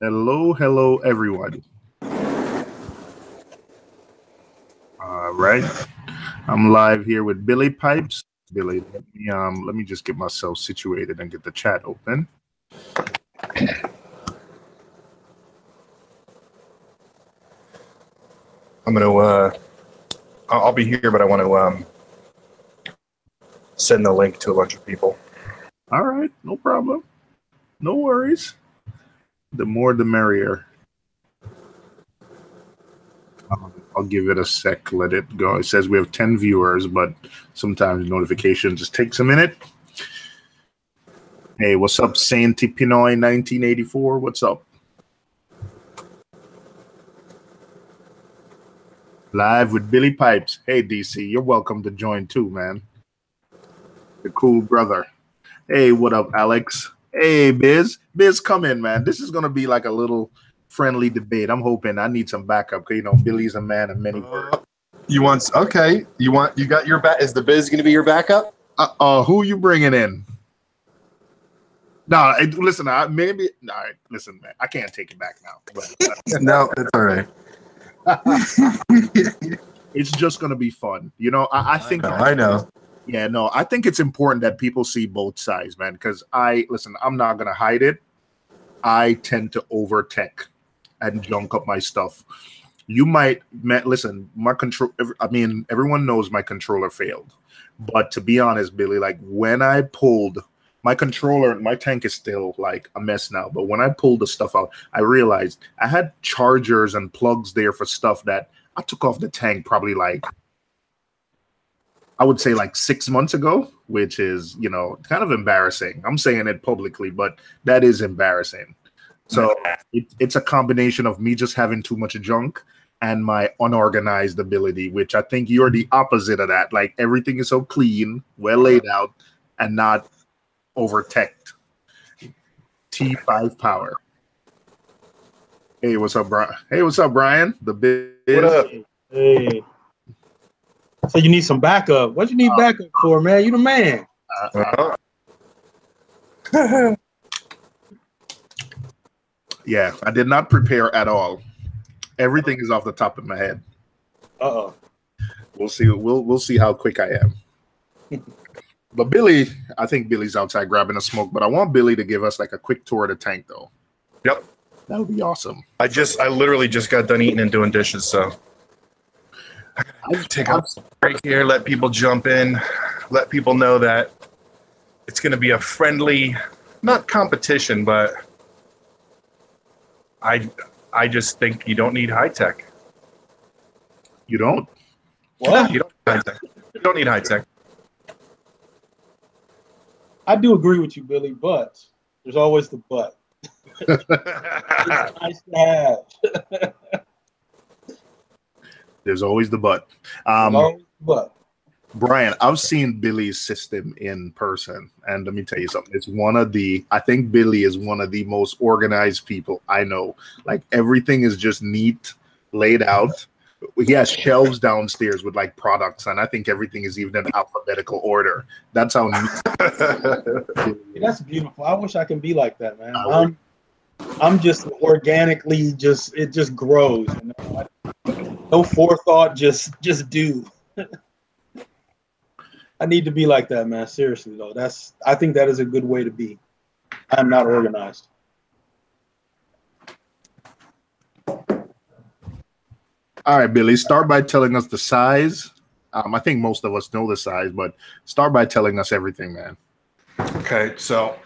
Hello, hello, everyone. All right, I'm live here with Billy Pipes. Billy, let me just get myself situated and get the chat open. I'm gonna. I'll be here, but I want to send the link to a bunch of people. All right, no problem, no worries. The more, the merrier. I'll give it a sec, let it go. It says we have 10 viewers, but sometimes notification just takes a minute. Hey, what's up, Sainty Pinoy 1984? What's up? Live with Billy Pipes. Hey, DC, you're welcome to join too, man. The cool brother. Hey, what up, Alex? Hey, Biz. Biz, come in, man. This is going to be like a little friendly debate. I'm hoping I need some backup. You know, Billy's a man of many words. You got your back. Is the Biz going to be your backup? Who you bringing in? No, listen, listen, man. I can't take it back now. But, No, it's all right. It's just going to be fun. You know, I think. I know. Yeah, no, I think it's important that people see both sides, man, because I'm not going to hide it. I tend to overtech and junk up my stuff. You might, listen, my control, everyone knows my controller failed. But to be honest, Billy, like when I pulled my controller, my tank is still like a mess now. But when I pulled the stuff out, I realized I had chargers and plugs there for stuff that I took off the tank probably like, I would say like 6 months ago, which is, you know, kind of embarrassing. I'm saying it publicly, but that is embarrassing. So it's a combination of me just having too much junk and my unorganized ability, which I think you're the opposite of that. Like everything is so clean, well laid out, and not over-teched. T5 power. Hey, what's up, Brian? Hey, what's up, Brian? The Biz. What up? Hey. So you need some backup. What you need backup for, man? You the man. Yeah, I did not prepare at all. Everything is off the top of my head. We'll see. We'll see how quick I am. But Billy, I think Billy's outside grabbing a smoke. But I want Billy to give us like a quick tour of the tank, though. Yep. That would be awesome. I literally just got done eating and doing dishes, so take a break here. Let people jump in. Let people know that it's going to be a friendly, not competition, but I just think you don't need high tech. You don't? What? You don't need high tech. You don't need high tech. I do agree with you, Billy, but there's always the but. It's nice to have. There's always the but. Brian, I've seen Billy's system in person, and let me tell you something. I think Billy is one of the most organized people I know. Like everything is just neat, laid out. He has shelves downstairs with like products, and I think everything is even in alphabetical order. That's how neat. That's beautiful. I wish I can be like that, man. I'm just organically it just grows. You know? No forethought, just do. I need to be like that, man. Seriously, though. I think that is a good way to be. I'm not organized. All right, Billy, start by telling us the size. I think most of us know the size, but start by telling us everything, man. Okay, so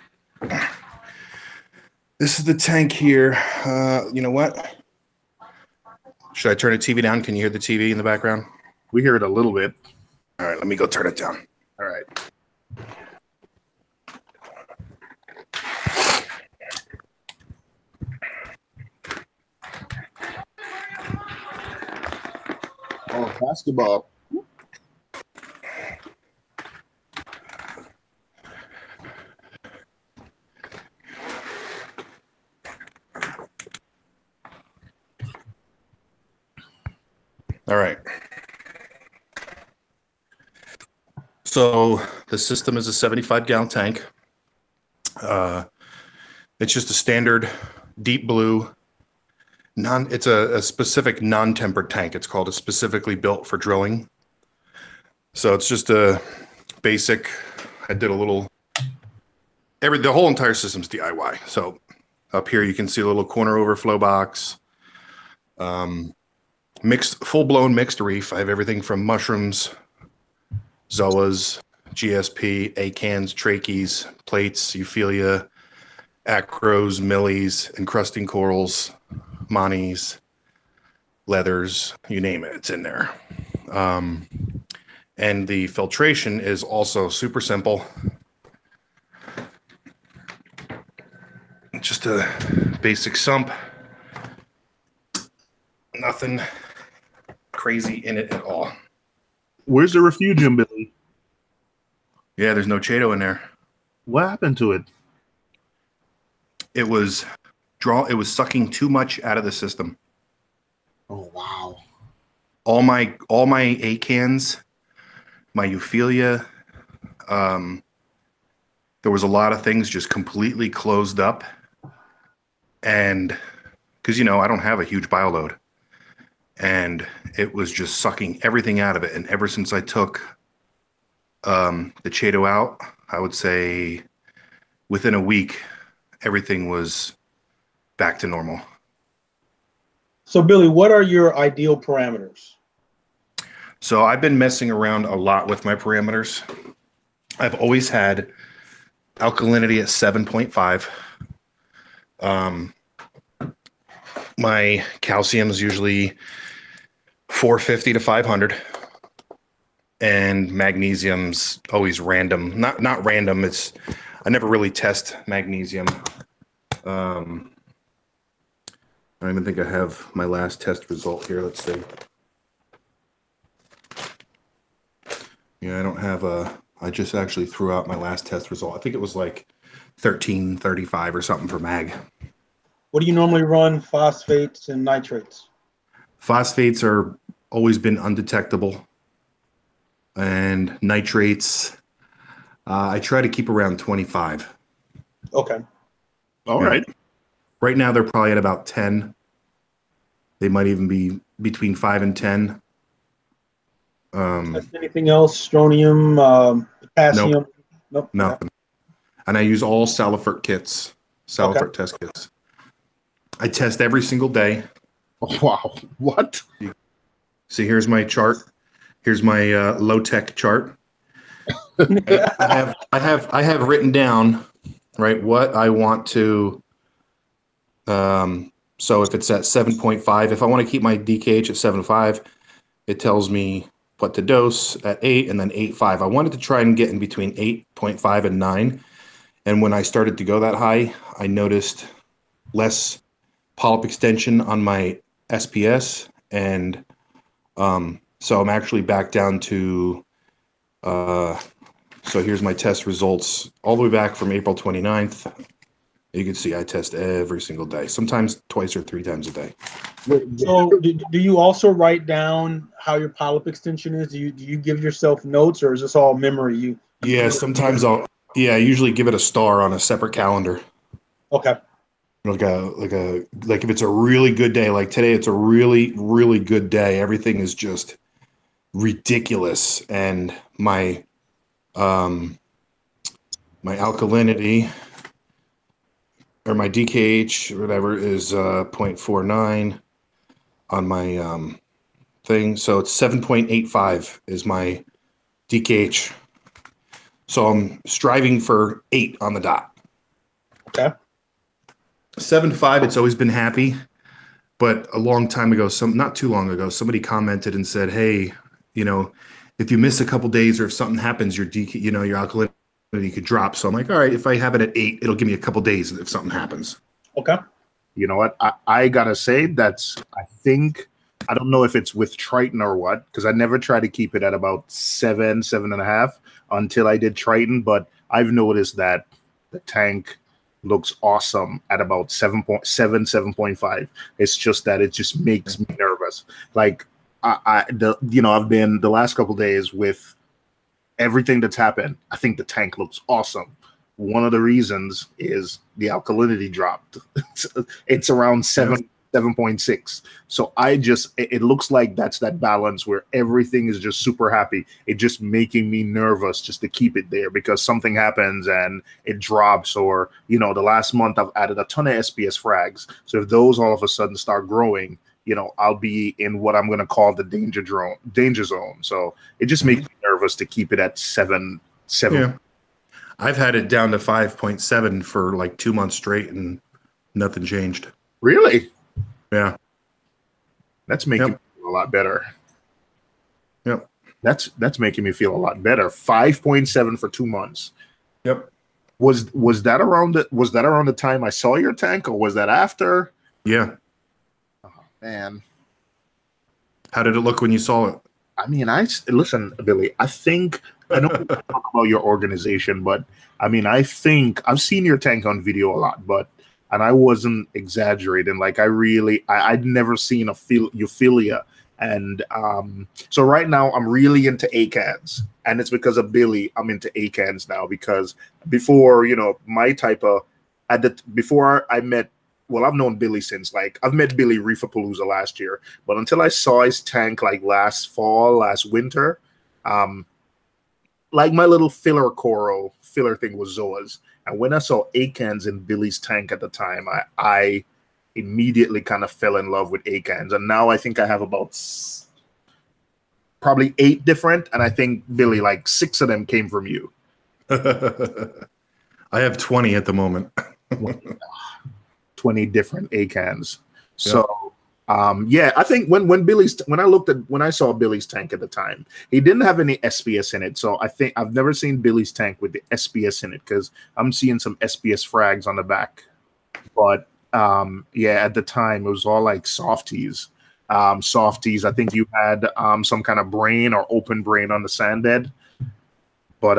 this is the tank here. You know what? Should I turn the TV down? Can you hear the TV in the background? We hear it a little bit. All right, let me go turn it down. All right. Oh, basketball. All right. So the system is a 75-gallon tank. It's just a standard deep blue. It's a specific non-tempered tank. It's called. It's specifically built for drilling. So it's just a basic. I did a little. The whole entire system's DIY. So up here you can see a little corner overflow box. Full-blown mixed reef. I have everything from mushrooms, zoas, GSP, acans, trachees, plates, euphyllia, acros, millies, encrusting corals, monies, leathers, you name it, it's in there. And the filtration is also super simple. Just a basic sump. Nothing crazy in it at all. Where's the refugium, Billy? Yeah, there's no Chaeto in there. What happened to it? It was sucking too much out of the system. Oh wow. All my acans, my euphyllia, there was a lot of things just completely closed up. And because I don't have a huge bioload. And it was just sucking everything out of it. And ever since I took the Chaeto out, I would say within a week, everything was back to normal. So, Billy, what are your ideal parameters? So I've been messing around a lot with my parameters. I've always had alkalinity at 7.5. My calcium is usually 450 to 500, and magnesium's always random. Not random. I never really test magnesium. I don't even think I have my last test result here. Let's see. Yeah, I don't have I just actually threw out my last test result. I think it was like 1335 or something for mag. What do you normally run, phosphates and nitrates? Phosphates are always been undetectable. And nitrates, I try to keep around 25. Okay. All right. Right now, they're probably at about 10. They might even be between 5 and 10. Anything else? Strontium, potassium? Nope. Nothing. And I use all Salifert kits, Salifert test kits. I test every single day. Oh, wow. What? See, here's my chart. Here's my low-tech chart. I have written down, right, what I want to. So if it's at 7.5, if I want to keep my DKH at 7.5, it tells me what to dose at 8 and then 8.5. I wanted to try and get in between 8.5 and 9. And when I started to go that high, I noticed less polyp extension on my SPS. And so I'm actually back down to, so here's my test results all the way back from April 29th. You can see I test every single day, sometimes twice or 3 times a day. So do you also write down how your polyp extension is? Do you give yourself notes, or is this all memory? Yeah, sometimes I usually give it a star on a separate calendar. Okay. Like if it's a really good day, like today, it's a really, really good day. Everything is just ridiculous. And my alkalinity or my DKH or whatever is 0.49 on my thing. So it's 7.85 is my DKH. So I'm striving for 8 on the dot. Okay. 7.5, it's always been happy. But a long time ago, not too long ago, somebody commented and said, hey, if you miss a couple days or if something happens, your your alkalinity could drop. So I'm like, all right, if I have it at 8, it'll give me a couple days if something happens. Okay. You know what? I gotta say I don't know if it's with Triton or what, because I never try to keep it at about 7.5 until I did Triton, but I've noticed that the tank looks awesome at about 7.5. It's just that it just makes me nervous. Like I've been the last couple days with everything that's happened. I think the tank looks awesome, one of the reasons is the alkalinity dropped. It's around 7.6. So it looks like that's that balance where everything is just super happy. It just making me nervous just to keep it there because something happens and it drops, or, the last month I've added a ton of SPS frags. So if those all of a sudden start growing, I'll be in what I'm going to call the danger zone. So it just makes me nervous to keep it at 7. Yeah. I've had it down to 5.7 for like 2 months straight and nothing changed. Really? Yeah. That's making me feel a lot better. Yep. That's making me feel a lot better. 5.7 for 2 months. Yep. Was that around the time I saw your tank, or was that after? Yeah. Oh, man. How did it look when you saw it? I mean, listen, Billy, I think I don't talk about your organization, but I mean, I think I've seen your tank on video a lot, and I wasn't exaggerating. Like I'd never seen euphilia. And so right now I'm really into ACANs, and it's because of Billy. I'm into ACANs now because before, before I met, well, I've known Billy since I've met Billy Reefapalooza last year, but until I saw his tank last winter, my little filler thing was Zoas. And when I saw ACANs in Billy's tank at the time, I immediately kind of fell in love with ACANs. And now I think I have about probably 8 different. And I think, Billy, 6 of them came from you. I have 20 at the moment. 20 different ACANs. So, I think when I saw Billy's tank at the time, he didn't have any SPS in it. So I think I've never seen Billy's tank with the SPS in it because I'm seeing some SPS frags on the back. But at the time it was all softies. I think you had some kind of brain or open brain on the sand bed. But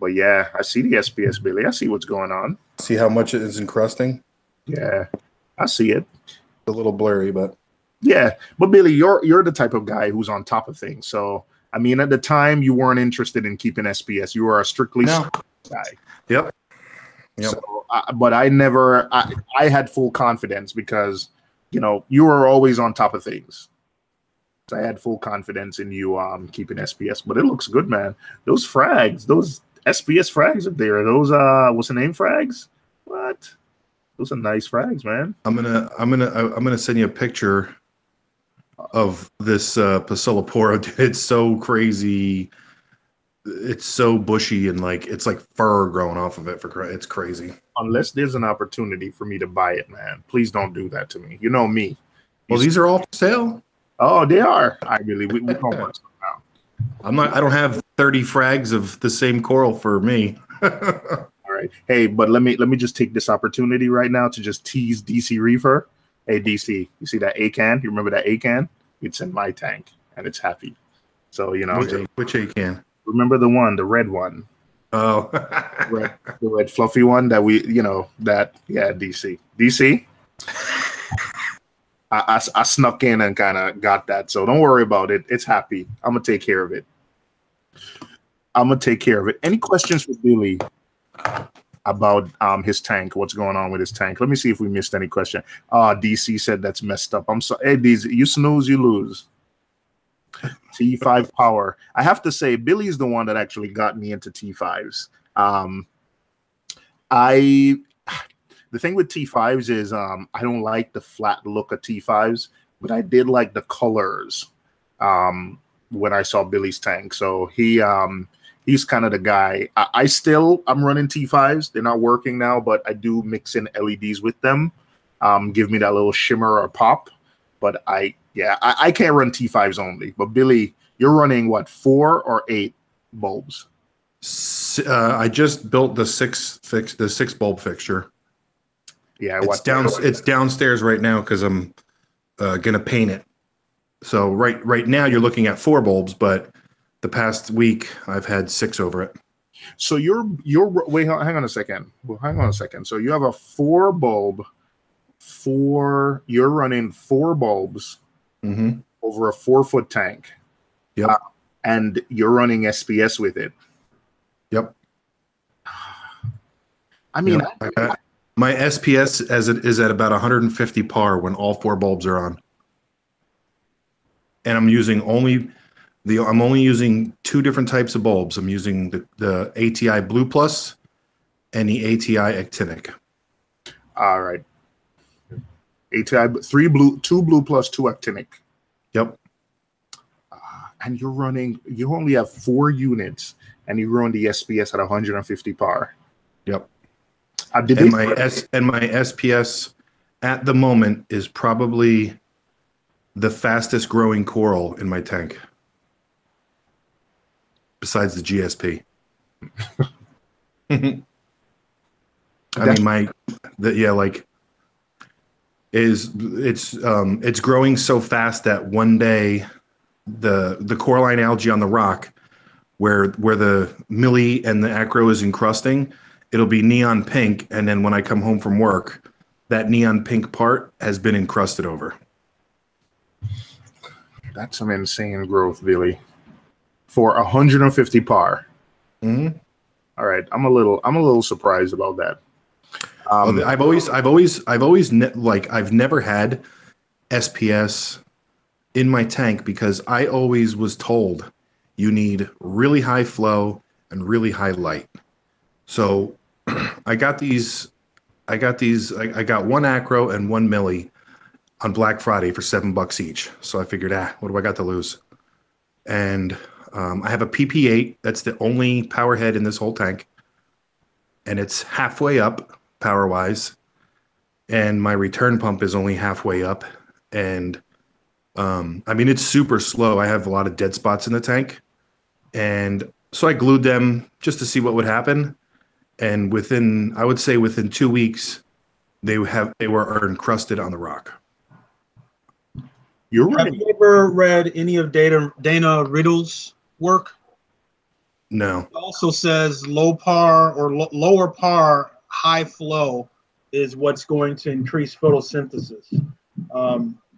yeah, I see the SPS, Billy. I see what's going on. See how much it is encrusting? Yeah, I see it. A little blurry, but yeah. But Billy, you're the type of guy who's on top of things. So I mean, at the time you weren't interested in keeping SPS. You were a strictly guy. Yep. So, but I had full confidence because you were always on top of things. So I had full confidence in you keeping SPS. But it looks good, man. Those frags, those SPS frags up there. Those what's the name frags? What? Those are nice frags, man. I'm gonna send you a picture of this Pasillopora. It's so crazy. It's so bushy and it's like fur growing off of it. It's crazy. Unless there's an opportunity for me to buy it, man. Please don't do that to me. You know me. Well, these are all for sale. Oh, they are. We don't want some now. I don't have 30 frags of the same coral for me. All right. Hey, but let me just take this opportunity right now to just tease DC Reefer. Hey, DC, you see that ACAN? You remember that ACAN? It's in my tank, and it's happy. So, Which ACAN? Remember the red one? Oh. the red fluffy one that DC. DC? I snuck in and kind of got that. So don't worry about it. It's happy. I'm going to take care of it. Any questions for Billy about his tank? What's going on with his tank? Let me see if we missed any question. DC said that's messed up. I'm sorry. Hey, DC, you snooze, you lose. T5 power. I have to say, Billy's the one that actually got me into T5s. The thing with T5s is I don't like the flat look of T5s, but I did like the colors when I saw Billy's tank. So he's kind of the guy. I'm running T5s. They're not working now, but I do mix in LEDs with them. Give me that little shimmer or pop. But I can't run T5s only. But Billy, you're running what, 4 or 8 bulbs? I just built the 6 bulb fixture. Yeah, it's downstairs right now because I'm gonna paint it. So right now you're looking at 4 bulbs, but the past week I've had 6 over it. So you're wait, hang on a second. Well, hang on a second. So you have a 4 bulb. You're running 4 bulbs over a 4-foot tank. Yep. And you're running SPS with it. Yep. I mean, my SPS as it is at about 150 par when all 4 bulbs are on, and I'm only using 2 different types of bulbs. I'm using the ATI Blue Plus and the ATI Actinic. all right. ATI 2 blue plus 2 actinic. Yep. And you only have 4 units, and you run the SPS at 150 par. Yep. And my SPS at the moment is probably the fastest growing coral in my tank, besides the GSP. It's growing so fast that one day the coralline algae on the rock where the millie and the acro is encrusting, it'll be neon pink, and then when I come home from work, that neon pink part has been encrusted over. That's some insane growth, Billy. For 150 par. Mm-hmm. All right, I'm a little surprised about that. I've never had SPS in my tank because I always was told you need really high flow and really high light. So I got 1 acro and 1 milli on Black Friday for $7 each. So I figured, what do I got to lose? And I have a PP8. That's the only power head in this whole tank. And it's halfway up power-wise. And my return pump is only halfway up. And it's super slow. I have a lot of dead spots in the tank. And so I glued them just to see what would happen. And within 2 weeks, they were encrusted on the rock. You're right. Have you ever read any of Dana Riddle's work? No. It also says low par or lower par, high flow is what's going to increase photosynthesis.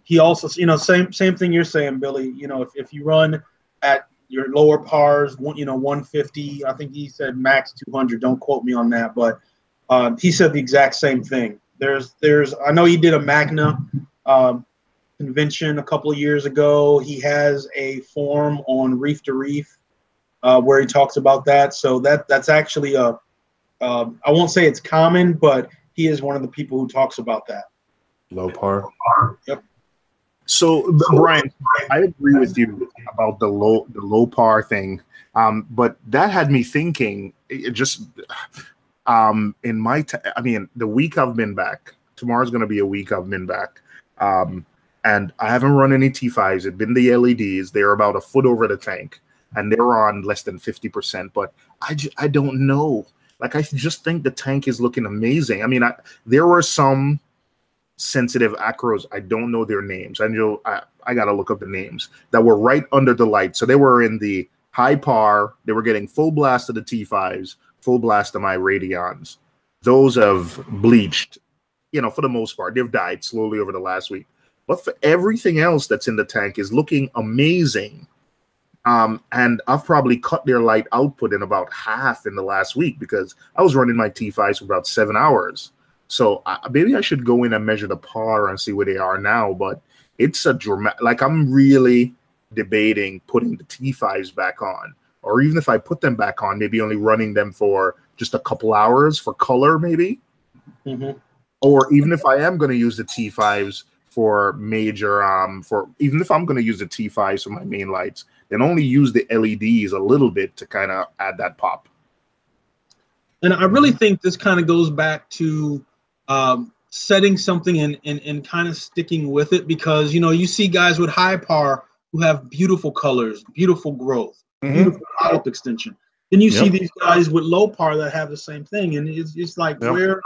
He also, same thing you're saying, Billy. If you run at your lower pars, 150, I think he said max 200. Don't quote me on that, but he said the exact same thing. I know he did a Magna convention a couple of years ago. He has a forum on Reef to Reef where he talks about that. So that's actually I won't say it's common, but he is one of the people who talks about that. Low par. Yep. So Brian, I agree with you about the low par thing, but that had me thinking. In the week I've been back. Tomorrow's going to be a week I've been back, and I haven't run any T5s. It's been the LEDs. They're about a foot over the tank, and they're on less than 50%. But I don't know. Like, I just think the tank is looking amazing. There were some sensitive acros, I don't know their names. I got to look up the names, that were right under the light. So they were in the high par. They were getting full blast of the T5s, full blast of my Radions. Those have bleached, for the most part. They've died slowly over the last week. But for everything else that's in the tank is looking amazing. And I've probably cut their light output in about half in the last week because I was running my T5s for about 7 hours. So maybe I should go in and measure the par and see where they are now. But it's a dramatic, like, I'm really debating putting the T5s back on, or even if I put them back on, maybe only running them for just a couple hours for color, maybe. Mm-hmm. Or even if I am going to use the T5s for major, even if I'm going to use the T5s for my main lights, then only use the LEDs a little bit to kind of add that pop. And I really think this kind of goes back to setting something and kind of sticking with it, because you see guys with high par who have beautiful colors, beautiful growth, beautiful pulp extension. Then you see these guys with low par that have the same thing, and it's like where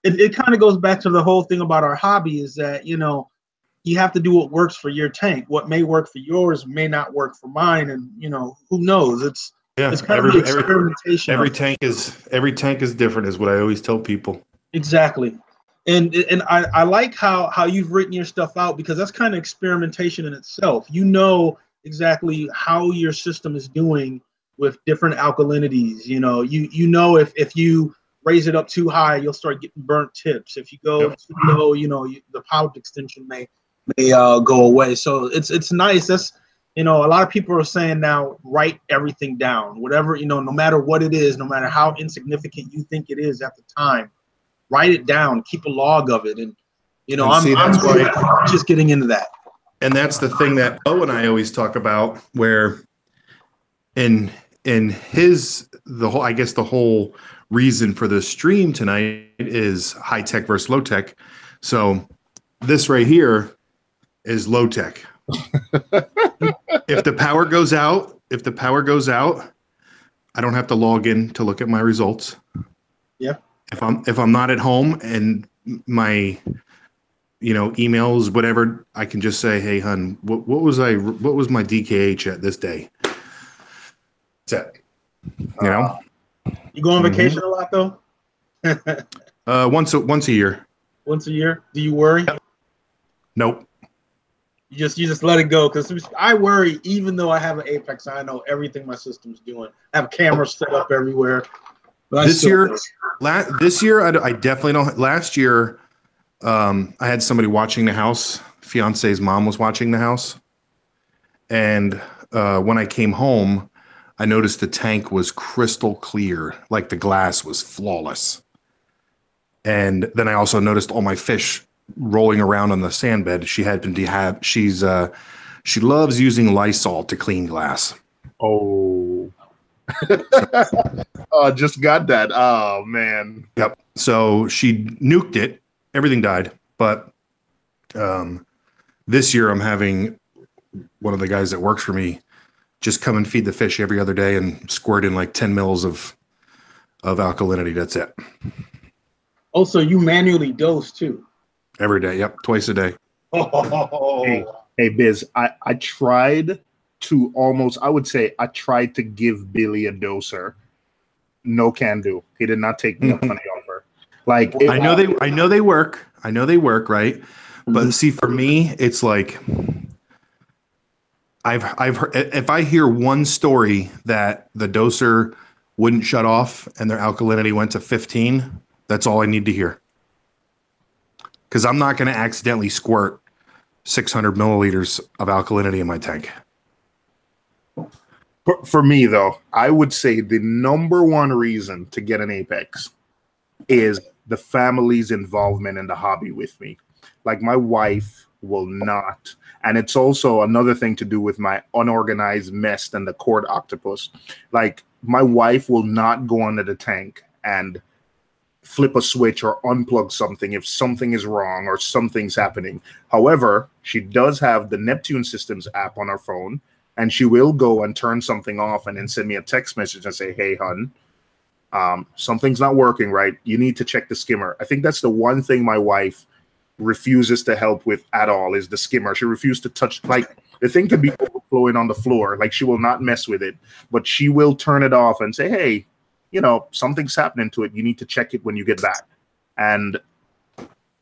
it kind of goes back to the whole thing about our hobby is that you have to do what works for your tank. What may work for yours may not work for mine, and who knows? It's kind of experimentation. Every tank is different, is what I always tell people. Exactly. And I like how you've written your stuff out, because that's kind of experimentation in itself. Exactly how your system is doing with different alkalinities. If you raise it up too high, you'll start getting burnt tips. If you go too low, you know, the power extension may go away. So it's nice. That's, you know, a lot of people are saying now, write everything down, whatever, you know, no matter what it is, no matter how insignificant you think it is at the time, write it down, keep a log of it. And, you know, I'm just getting into that. And that's the thing that Bo and I always talk about, where in the whole reason for the stream tonight is high tech versus low tech. So this right here is low tech. If the power goes out, I don't have to log in to look at my results. Yeah. If I'm not at home and my, you know, emails, whatever, I can just say, hey, hun, what was my DKH at this day? That's it. You know? You go on vacation a lot though? Once a year. Once a year? Do you worry? Yep. Nope. You just let it go, because I worry. Even though I have an Apex, I know everything my system's doing. I have cameras set up everywhere. This year, I definitely don't. Last year, I had somebody watching the house. Fiance's mom was watching the house, and when I came home, I noticed the tank was crystal clear, like the glass was flawless. And then I also noticed all my fish rolling around on the sand bed. She loves using Lysol to clean glass. Oh. Oh, just got that. Oh man. Yep. So she nuked it. Everything died. But this year I'm having one of the guys that works for me just come and feed the fish every other day and squirt in like 10 mils of alkalinity. That's it. Also, you manually dose too. Every day. Yep. Twice a day. Oh. Hey, Biz, I tried to give Billy a doser. No can do. He did not take me up on the offer. Like, I know they work, right? But see, for me, it's like I've heard, if I hear one story that the doser wouldn't shut off and their alkalinity went to 15, that's all I need to hear. Because I'm not going to accidentally squirt 600 milliliters of alkalinity in my tank. For me, though, I would say the number one reason to get an Apex is the family's involvement in the hobby with me. Like, my wife will not. And it's also another thing to do with my unorganized mess and the cord octopus. Like, my wife will not go under the tank and flip a switch or unplug something if something is wrong or something's happening. However, she does have the Neptune Systems app on her phone, and she will go and turn something off and then send me a text message and say, hey, hun, something's not working right. You need to check the skimmer. I think that's the one thing my wife refuses to help with at all is the skimmer. She refused to touch, like, the thing could be overflowing on the floor. Like, she will not mess with it, but she will turn it off and say, hey, you know, something's happening to it. You need to check it when you get back. And,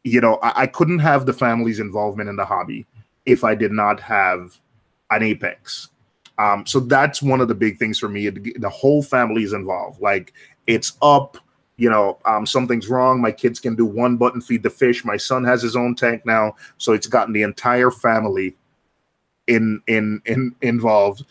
you know, I couldn't have the family's involvement in the hobby if I did not have an Apex. So that's one of the big things for me. The whole family is involved. Like, it's up, you know, something's wrong. My kids can do one button feed the fish. My son has his own tank now. So it's gotten the entire family involved.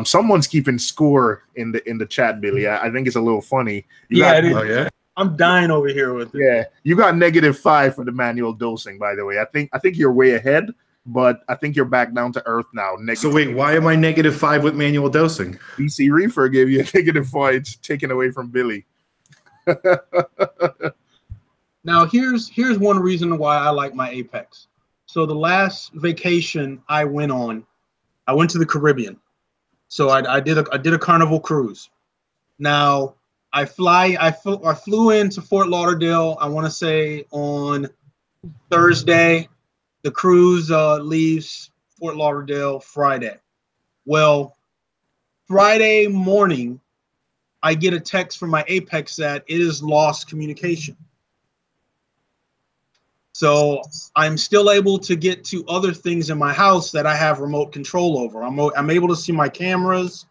Someone's keeping score in the chat, Billy. I think it's a little funny. Yeah. I'm dying over here with it. Yeah, you got -5 for the manual dosing, by the way. I think you're way ahead, but I think you're back down to earth now. So wait, why am I -5 with manual dosing? BC Reefer gave you a -5. It's taken away from Billy. Now here's one reason why I like my Apex. So the last vacation I went on, I went to the Caribbean. So I did a Carnival cruise. Now I flew into Fort Lauderdale, I want to say on Thursday. The cruise leaves Fort Lauderdale Friday. Well, Friday morning, I get a text from my Apex that it is lost communication. So I'm still able to get to other things in my house that I have remote control over. I'm able to see my cameras.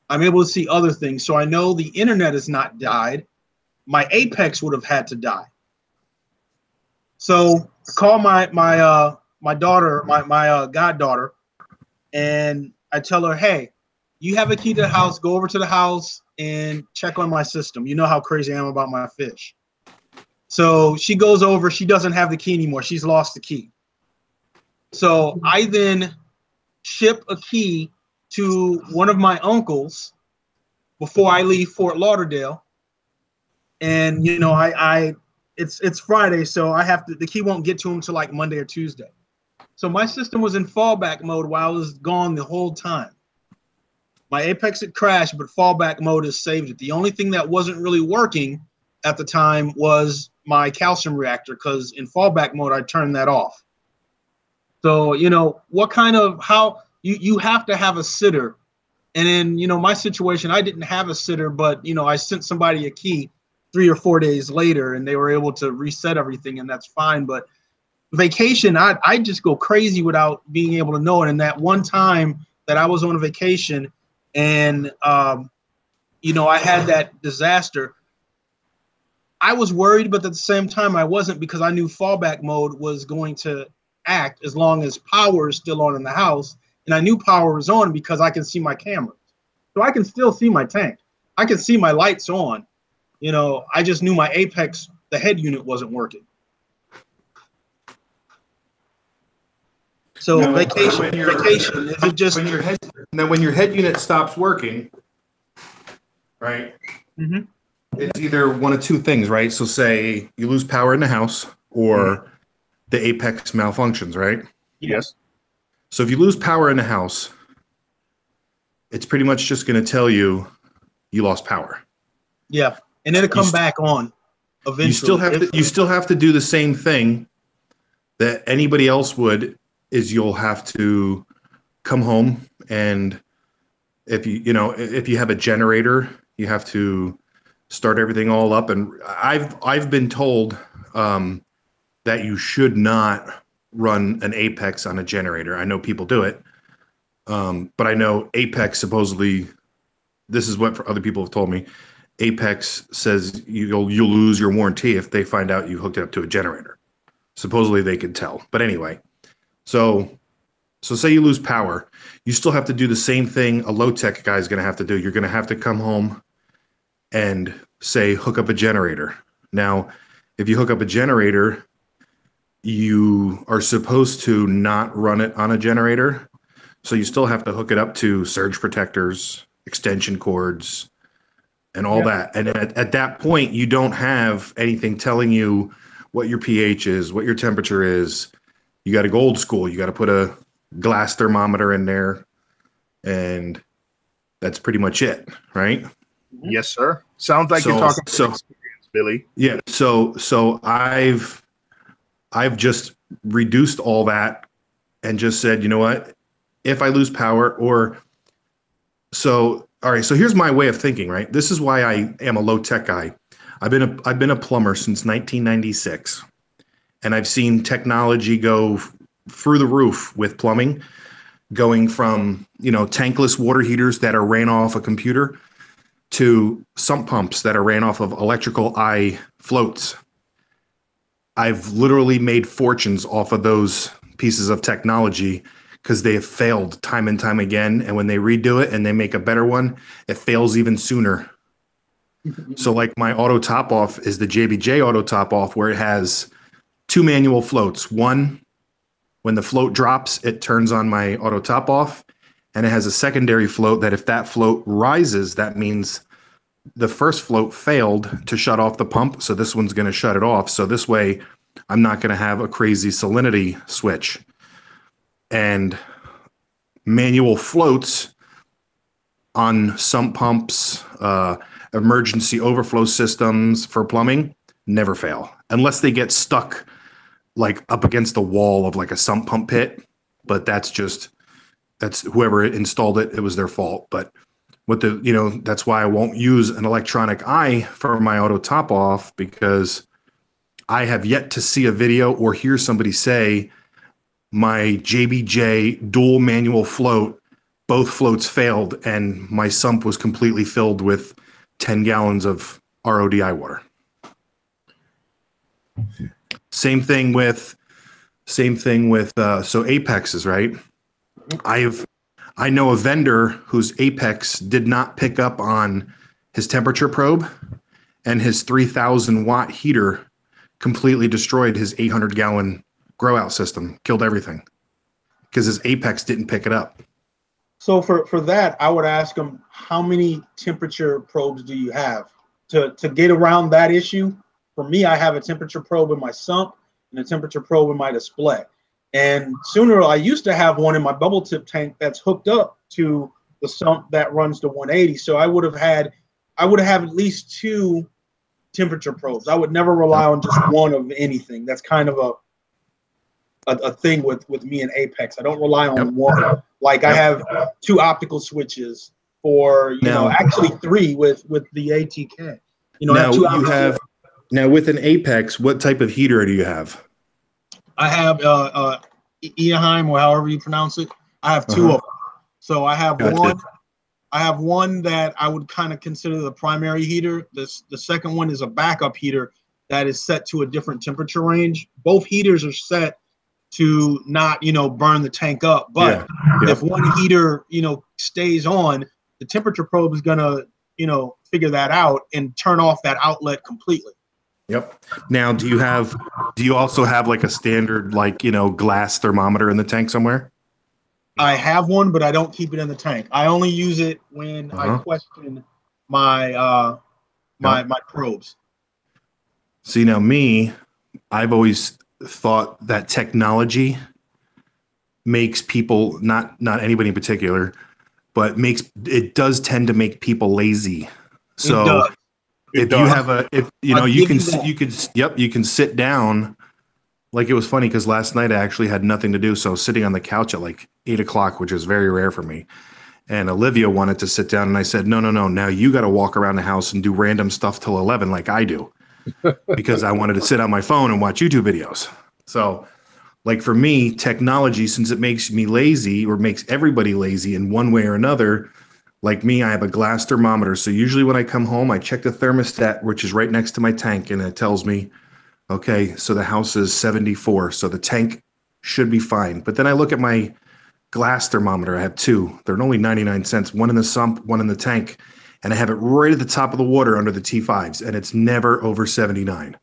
I'm able to see other things. So I know the internet has not died. my apex would have had to die. So I call my daughter, my goddaughter, and I tell her, hey, you have a key to the house, go over to the house and check on my system. You know how crazy I am about my fish. So she goes over, she doesn't have the key anymore. She's lost the key. So I then ship a key to one of my uncles before I leave Fort Lauderdale. And you know, it's Friday, so I have to, the key won't get to him until like Monday or Tuesday. So my system was in fallback mode while I was gone the whole time. My Apex had crashed, but fallback mode has saved it. The only thing that wasn't really working at the time was my calcium reactor, because in fallback mode, I turned that off. So, you know, how you have to have a sitter. And in, you know, my situation, I didn't have a sitter, but, you know, I sent somebody a key 3 or 4 days later and they were able to reset everything, and that's fine. But vacation, I just go crazy without being able to know it. And that one time that I was on a vacation and, you know, I had that disaster, I was worried, but at the same time I wasn't, because I knew fallback mode was going to act as long as power is still on in the house. And I knew power was on because I can see my cameras. So I can still see my tank. I can see my lights on. You know, I just knew my Apex, the head unit wasn't working. So No, vacation, is it just... when your head unit stops working, right? Mm-hmm. It's either one of two things, right? So say you lose power in the house, or the Apex malfunctions, right? Yes. So if you lose power in the house, it's pretty much just going to tell you lost power. Yeah, and it'll come back on eventually. You still have to do the same thing that anybody else would. Is you'll have to come home, and if you have a generator, you have to start everything all up. And I've been told that you should not run an Apex on a generator. I know people do it, but I know Apex supposedly, this is what other people have told me, Apex says you'll lose your warranty if they find out you hooked it up to a generator. Supposedly they could tell, but anyway. So say you lose power, you still have to do the same thing a low-tech guy is going to have to do. You're going to have to come home and say, hook up a generator. Now, if you hook up a generator, you are supposed to not run it on a generator. So you still have to hook it up to surge protectors, extension cords, and all that. And at that point, you don't have anything telling you what your pH is, what your temperature is. You got to go old school. You got to put a glass thermometer in there, and that's pretty much it, right? Yes, sir. Sounds like you're talking from experience, Billy. Yeah. So I've just reduced all that and just said, you know what? If I lose power, all right. So here's my way of thinking, right? This is why I am a low tech guy. I've been a plumber since 1996. And I've seen technology go through the roof with plumbing, going from, tankless water heaters that are ran off a computer to sump pumps that are ran off of electrical eye floats. I've literally made fortunes off of those pieces of technology because they have failed time and time again. And when they redo it and they make a better one, it fails even sooner. So like my auto top off is the JBJ auto top off, where it has 2 manual floats. One, when the float drops, it turns on my auto top off, and it has a secondary float that if that float rises, that means the first float failed to shut off the pump. So this one's going to shut it off. So this way I'm not going to have a crazy salinity switch. And manual floats on sump pumps, emergency overflow systems for plumbing never fail unless they get stuck like up against the wall of like a sump pump pit. But that's whoever installed it, it was their fault. But that's why I won't use an electronic eye for my auto top off, because I have yet to see a video or hear somebody say my JBJ dual manual float, both floats failed and my sump was completely filled with 10 gallons of RODI water. Same thing with so Apexes, right? I know a vendor whose Apex did not pick up on his temperature probe, and his 3,000 watt heater completely destroyed his 800 gallon grow out system, killed everything because his Apex didn't pick it up. So for that, I would ask him, how many temperature probes do you have to get around that issue? For me, I have a temperature probe in my sump and a temperature probe in my display. And I used to have one in my bubble tip tank that's hooked up to the sump that runs to 180. So I would have at least 2 temperature probes. I would never rely on just one of anything. That's kind of a thing with me and Apex. I don't rely on one. Like I have 2 optical switches for, actually 3 with the ATK. Now with an Apex, what type of heater do you have? I have Eheim, or however you pronounce it. I have 2 of them. So I have one. I have one that I would kind of consider the primary heater. The second one is a backup heater that is set to a different temperature range. Both heaters are set to not, burn the tank up. But if one heater, stays on, the temperature probe is gonna, figure that out and turn off that outlet completely. Yep. Now, do you also have like a standard, glass thermometer in the tank somewhere? I have one, but I don't keep it in the tank. I only use it when I question my my probes. See, now I've always thought that technology makes people, not anybody in particular, but it does tend to make people lazy. So you can sit down. Like, it was funny because last night I actually had nothing to do, so I was sitting on the couch at like 8 o'clock, which is very rare for me. And Olivia wanted to sit down, and I said, no. Now you got to walk around the house and do random stuff till 11 like I do, because I wanted to sit on my phone and watch YouTube videos. So, like, for me, technology, since it makes me lazy or makes everybody lazy in one way or another, like me, I have a glass thermometer. So usually when I come home, I check the thermostat, which is right next to my tank, and it tells me, okay, so the house is 74, so the tank should be fine. But then I look at my glass thermometer. I have 2. They're only 99 cents, one in the sump, one in the tank. And I have it right at the top of the water under the T5s, and it's never over 79.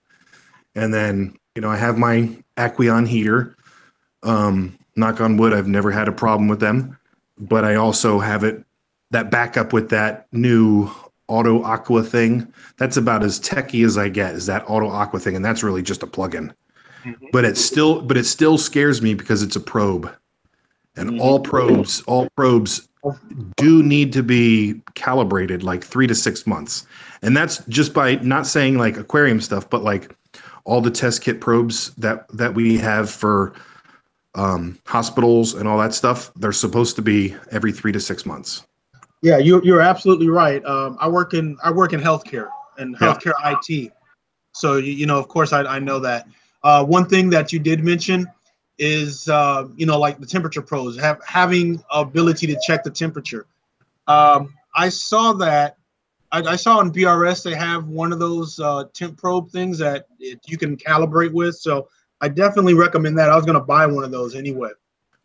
And then, I have my Aquarium heater. Knock on wood, I've never had a problem with them. But I also have that backup with that new Auto Aqua thing. That's about as techie as I get, is that Auto Aqua thing, and that's really just a plugin. Mm-hmm. But it still scares me because it's a probe, and all probes do need to be calibrated like 3 to 6 months, and that's just by not saying like aquarium stuff, but like all the test kit probes that we have for hospitals and all that stuff. They're supposed to be every 3 to 6 months. Yeah, you're absolutely right. I work in healthcare and healthcare IT, so of course I know that. One thing that you did mention is like the temperature probes, having ability to check the temperature. I saw that. I saw in BRS they have one of those temp probe things that you can calibrate with. So I definitely recommend that. I was going to buy one of those anyway.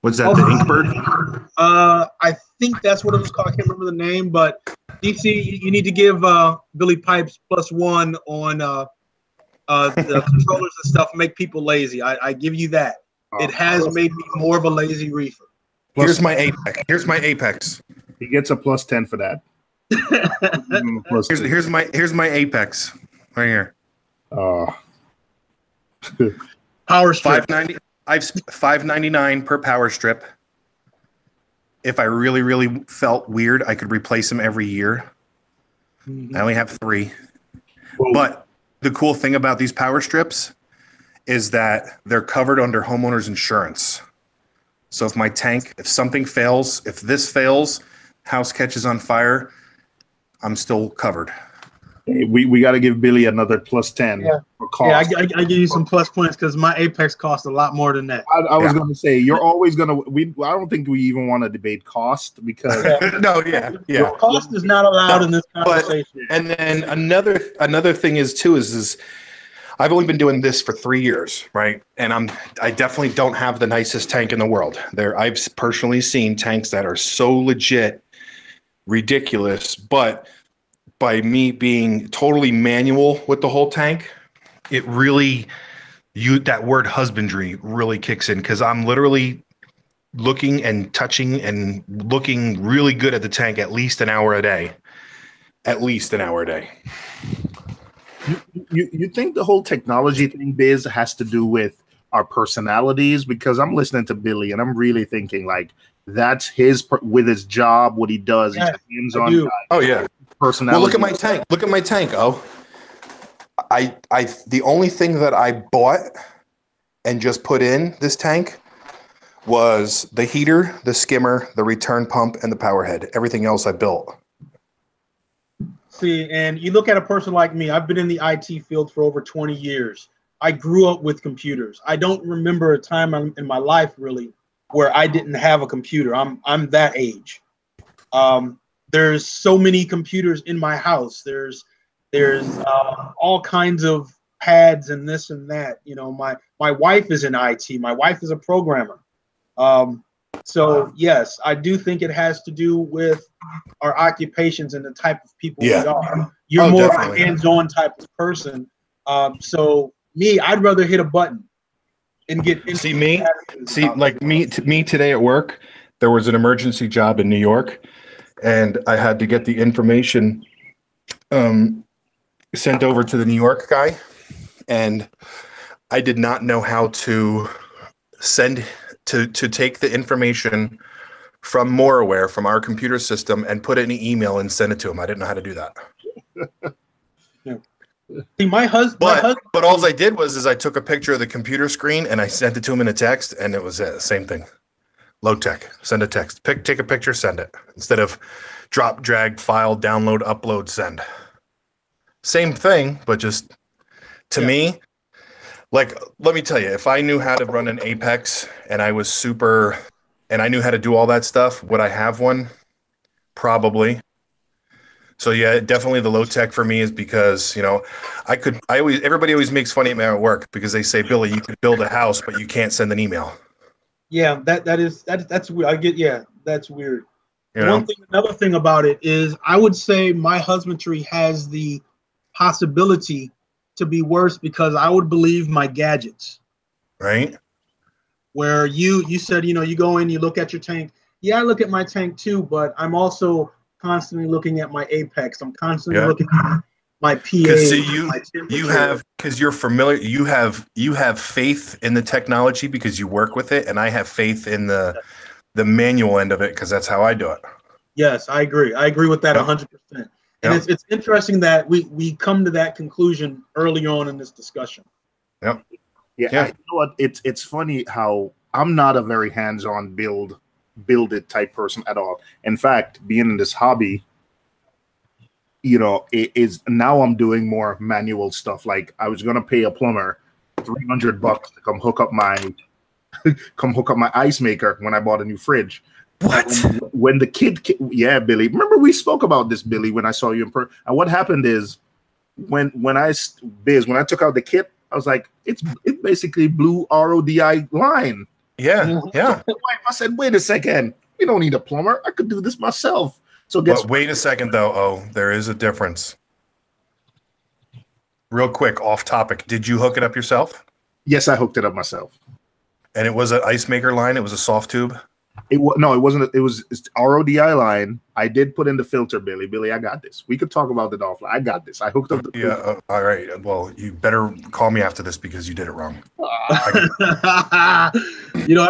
What's that, the Inkbird? I think that's what it was called. I can't remember the name, but DC, you need to give Billy Pipes +1 on the controllers and stuff. Make people lazy. I give you that. It has made me more of a lazy reefer. Here's my Apex. He gets a +10 for that. Here's my Apex right here. Power strip. I've $5.99 per power strip. If I really, really felt weird, I could replace them every year. I only have 3. Whoa. But the cool thing about these power strips is that they're covered under homeowners insurance. So if something fails, if this fails, house catches on fire, I'm still covered. Hey, we got to give Billy another +10 for cost. Yeah, I give you some plus points because my Apex costs a lot more than that. I was going to say, you're always going to. I don't think we even want to debate cost because cost is not allowed in this conversation. And then another thing is I've only been doing this for 3 years, right? And I definitely don't have the nicest tank in the world. I've personally seen tanks that are so legit, ridiculous, but by me being totally manual with the whole tank, it really that word husbandry really kicks in, because I'm literally looking and touching and looking really good at the tank at least an hour a day. At least an hour a day. You think the whole technology thing, Biz, has to do with our personalities? Because I'm listening to Billy and I'm really thinking like that's with his job, what he does. Yes, he's a hands-on guy. Oh yeah. Personality. Well, look at my tank. Look at my tank. Oh, the only thing that I bought and just put in this tank was the heater, the skimmer, the return pump, and the power head. Everything else I built. See, and you look at a person like me. I've been in the IT field for over 20 years. I grew up with computers. I don't remember a time in my life really where I didn't have a computer. I'm that age. There's so many computers in my house. There's all kinds of pads and this and that. You know, my wife is in IT. My wife is a programmer. So yes, I do think it has to do with our occupations and the type of people we are. You're more of a hands-on type of person. So me, I'd rather hit a button and get into me today at work. There was an emergency job in New York, and I had to get the information sent over to the New York guy, and I did not know how to take the information from Moraware, from our computer system, and put it in an email and send it to him. I didn't know how to do that. Yeah. See, my husband. But all I did was I took a picture of the computer screen and I sent it to him in a text, and it was it. Same thing. Low tech. Send a text. Take a picture, send it. Instead of drop, drag, file, download, upload, send. Same thing, but just to me. Like, let me tell you, if I knew how to run an Apex and I knew how to do all that stuff, would I have one? Probably. So yeah, definitely the low tech for me is because, everybody always makes fun of me at work because they say, Billy, you could build a house, but you can't send an email. Yeah, that's weird. That's weird. You Another thing about it is I would say my husbandry has the possibility to be worse because I would believe my gadgets. Right. Where you said, you go in, you look at your tank. Yeah, I look at my tank too, but I'm also constantly looking at my Apex. I'm constantly looking at my PA. Because you're familiar, you have faith in the technology because you work with it, and I have faith in the manual end of it because that's how I do it. Yes, I agree. I agree with that 100%. And it's interesting that we come to that conclusion early on in this discussion. Yep. Yeah. You know what? It's funny how I'm not a very hands-on build it type person at all. In fact, being in this hobby, it is now I'm doing more manual stuff. Like I was gonna pay a plumber $300 to come hook up my ice maker when I bought a new fridge. What? When the kid, Billy. Remember we spoke about this, Billy, when I saw you in person. And what happened is when I took out the kit, I was like, it's basically blue RODI line. Yeah. I said, wait a second, we don't need a plumber. I could do this myself. So wait a second though. Oh, there is a difference. Real quick, off topic. Did you hook it up yourself? Yes, I hooked it up myself. And it was an ice maker line. It was a soft tube. It wasn't. It was RODI line. I did put in the filter, Billy. Billy, I got this. We could talk about it offline. I got this. I hooked up the filter. All right. Well, you better call me after this because you did it wrong. I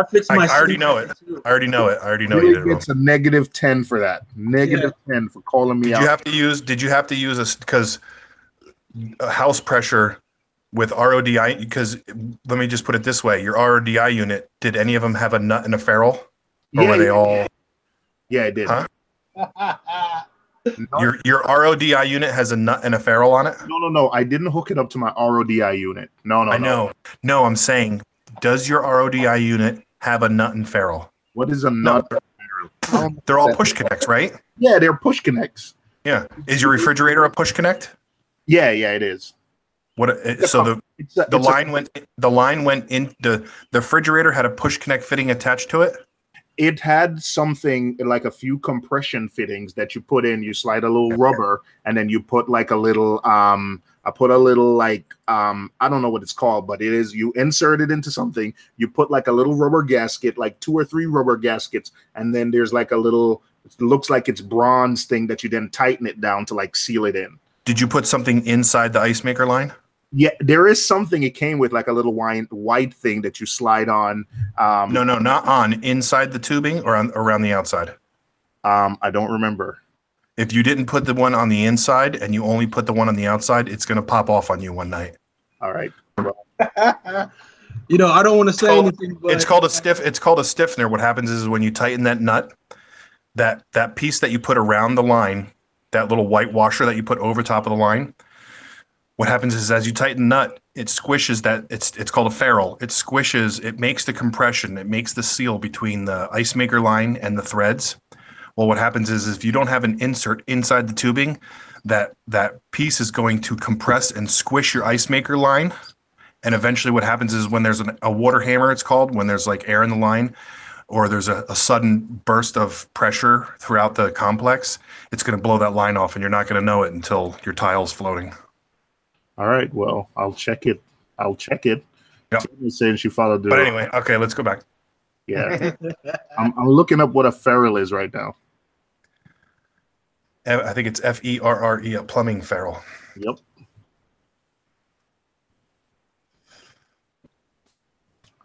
fixed my. I already know it. I already know Billy you did it wrong. It's a -10 for that. -10 for calling me out. Did you have to use this because house pressure with RODI? Because let me just put it this way: your RODI unit, did any of them have a nut and a ferrule? Or were they all? Yeah, it did. Huh? Your RODI unit has a nut and a ferrule on it? No. I didn't hook it up to my RODI unit. No. I know. No, I'm saying, does your RODI unit have a nut and ferrule? What is a nut? No, they're all push connects, right? Yeah, they're push connects. Yeah. Is your refrigerator a push connect? Yeah, it is. So The line went in the refrigerator had a push connect fitting attached to it. It had something like a few compression fittings that you put in. You slide a little rubber, and then you put like a little I put a little like I don't know what it's called, but it is, you insert it into something, you put like a little rubber gasket, like 2 or 3 rubber gaskets, and then there's like a little, it looks like it's bronze thing that you then tighten it down to like seal it in. Did you put something inside the ice maker line? Yeah, there is something. It came with like a little white thing that you slide on. No, not on, inside the tubing or around the outside. I don't remember. If you didn't put the one on the inside and you only put the one on the outside, it's going to pop off on you one night. All right. You know, I don't want to say anything, but it's called a stiffener. What happens is when you tighten that nut, that piece that you put around the line, that little white washer that you put over top of the line, what happens is as you tighten the nut, it squishes that. It's called a ferrule. It squishes. It makes the compression. It makes the seal between the ice maker line and the threads. Well, what happens is if you don't have an insert inside the tubing, that piece is going to compress and squish your ice maker line. And eventually what happens is when there's a water hammer, it's called, when there's like air in the line, or there's a sudden burst of pressure throughout the complex, it's going to blow that line off, and you're not going to know it until your tile's floating. All right. Well, I'll check it. Yep. Saying she followed the. But anyway, okay, let's go back. Yeah. I'm looking up what a ferrule is right now. I think it's FERRE, a plumbing ferrule. Yep.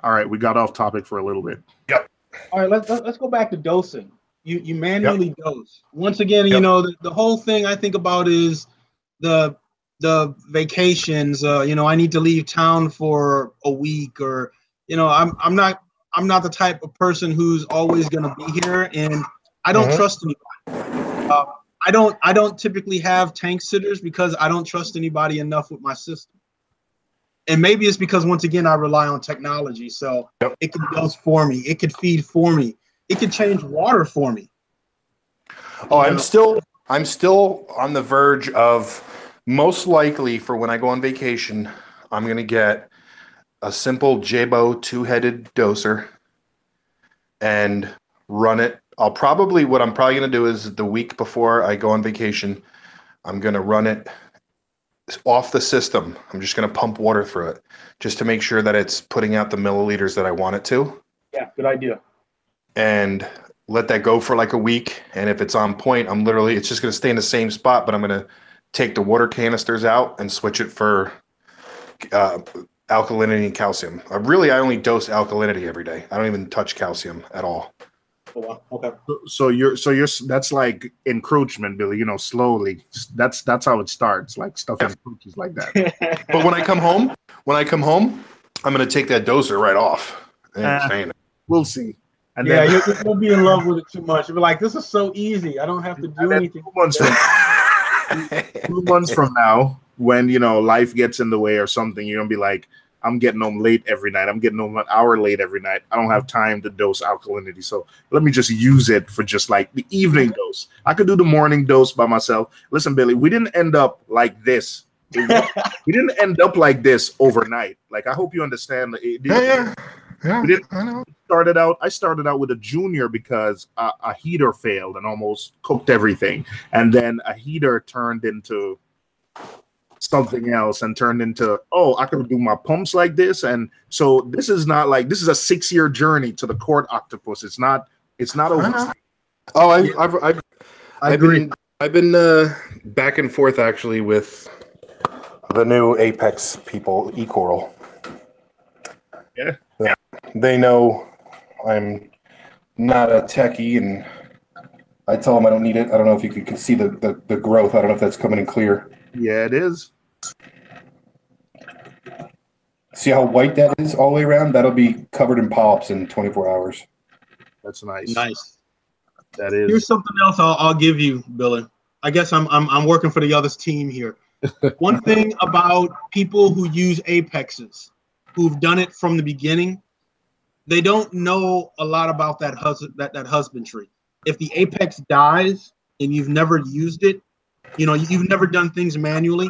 All right, we got off topic for a little bit. Yep. all right, let's go back to dosing. You manually dose. Once again, you know, the whole thing I think about is the vacations. You know, I need to leave town for a week, or you know, I'm not the type of person who's always going to be here, and I don't trust anybody. I don't typically have tank sitters because I don't trust anybody enough with my system. And maybe it's because, once again, I rely on technology. So it can dose for me. It could feed for me. It could change water for me. Oh, I'm still on the verge of, most likely for when I go on vacation, I'm going to get a simple Jabo 2-headed doser and run it. What I'm probably going to do is the week before I go on vacation, I'm going to run it off the system. I'm just going to pump water through it just to make sure that it's putting out the milliliters that I want it to. Yeah, good idea. And let that go for like a week. And if it's on point, it's just going to stay in the same spot, but I'm going to take the water canisters out and switch it for alkalinity and calcium. I only dose alkalinity every day. I don't even touch calcium at all. Oh, wow. Okay. So you're that's like encroachment, Billy. You know, slowly. That's how it starts. Like stuff encroaches like that. But when I come home, I'm going to take that doser right off. We'll see. And yeah, you'll be in love with it too much. You'll be like, this is so easy. I don't have to do anything. 2 months from now, when you know life gets in the way or something, you're gonna be like, I'm getting home late every night. I'm getting home an hour late every night. I don't have time to dose alkalinity. So let me just use it for just like the evening dose. I could do the morning dose by myself. Listen, Billy, we didn't end up like this. We didn't end up like this overnight. Like, I hope you understand. Yeah, I know. I started out with a junior because a heater failed and almost cooked everything. And then a heater turned into something else and turned into, I could do my pumps like this. And so this is a 6-year journey to the quart octopus. It's not over. Oh, I agree. I've been back and forth actually with the new Apex people, eCoral. Yeah. They know I'm not a techie, and I tell them I don't need it. I don't know if you can see the growth. I don't know if that's coming in clear. Yeah, it is. See how white that is all the way around? That'll be covered in polyps in 24 hours. That's nice. Nice. That is. Here's something else I'll give you, Billy. I guess I'm working for the other's team here. One thing about people who use Apexes, who've done it from the beginning, they don't know a lot about that husbandry. If the Apex dies and you've never used it, you know, you've never done things manually,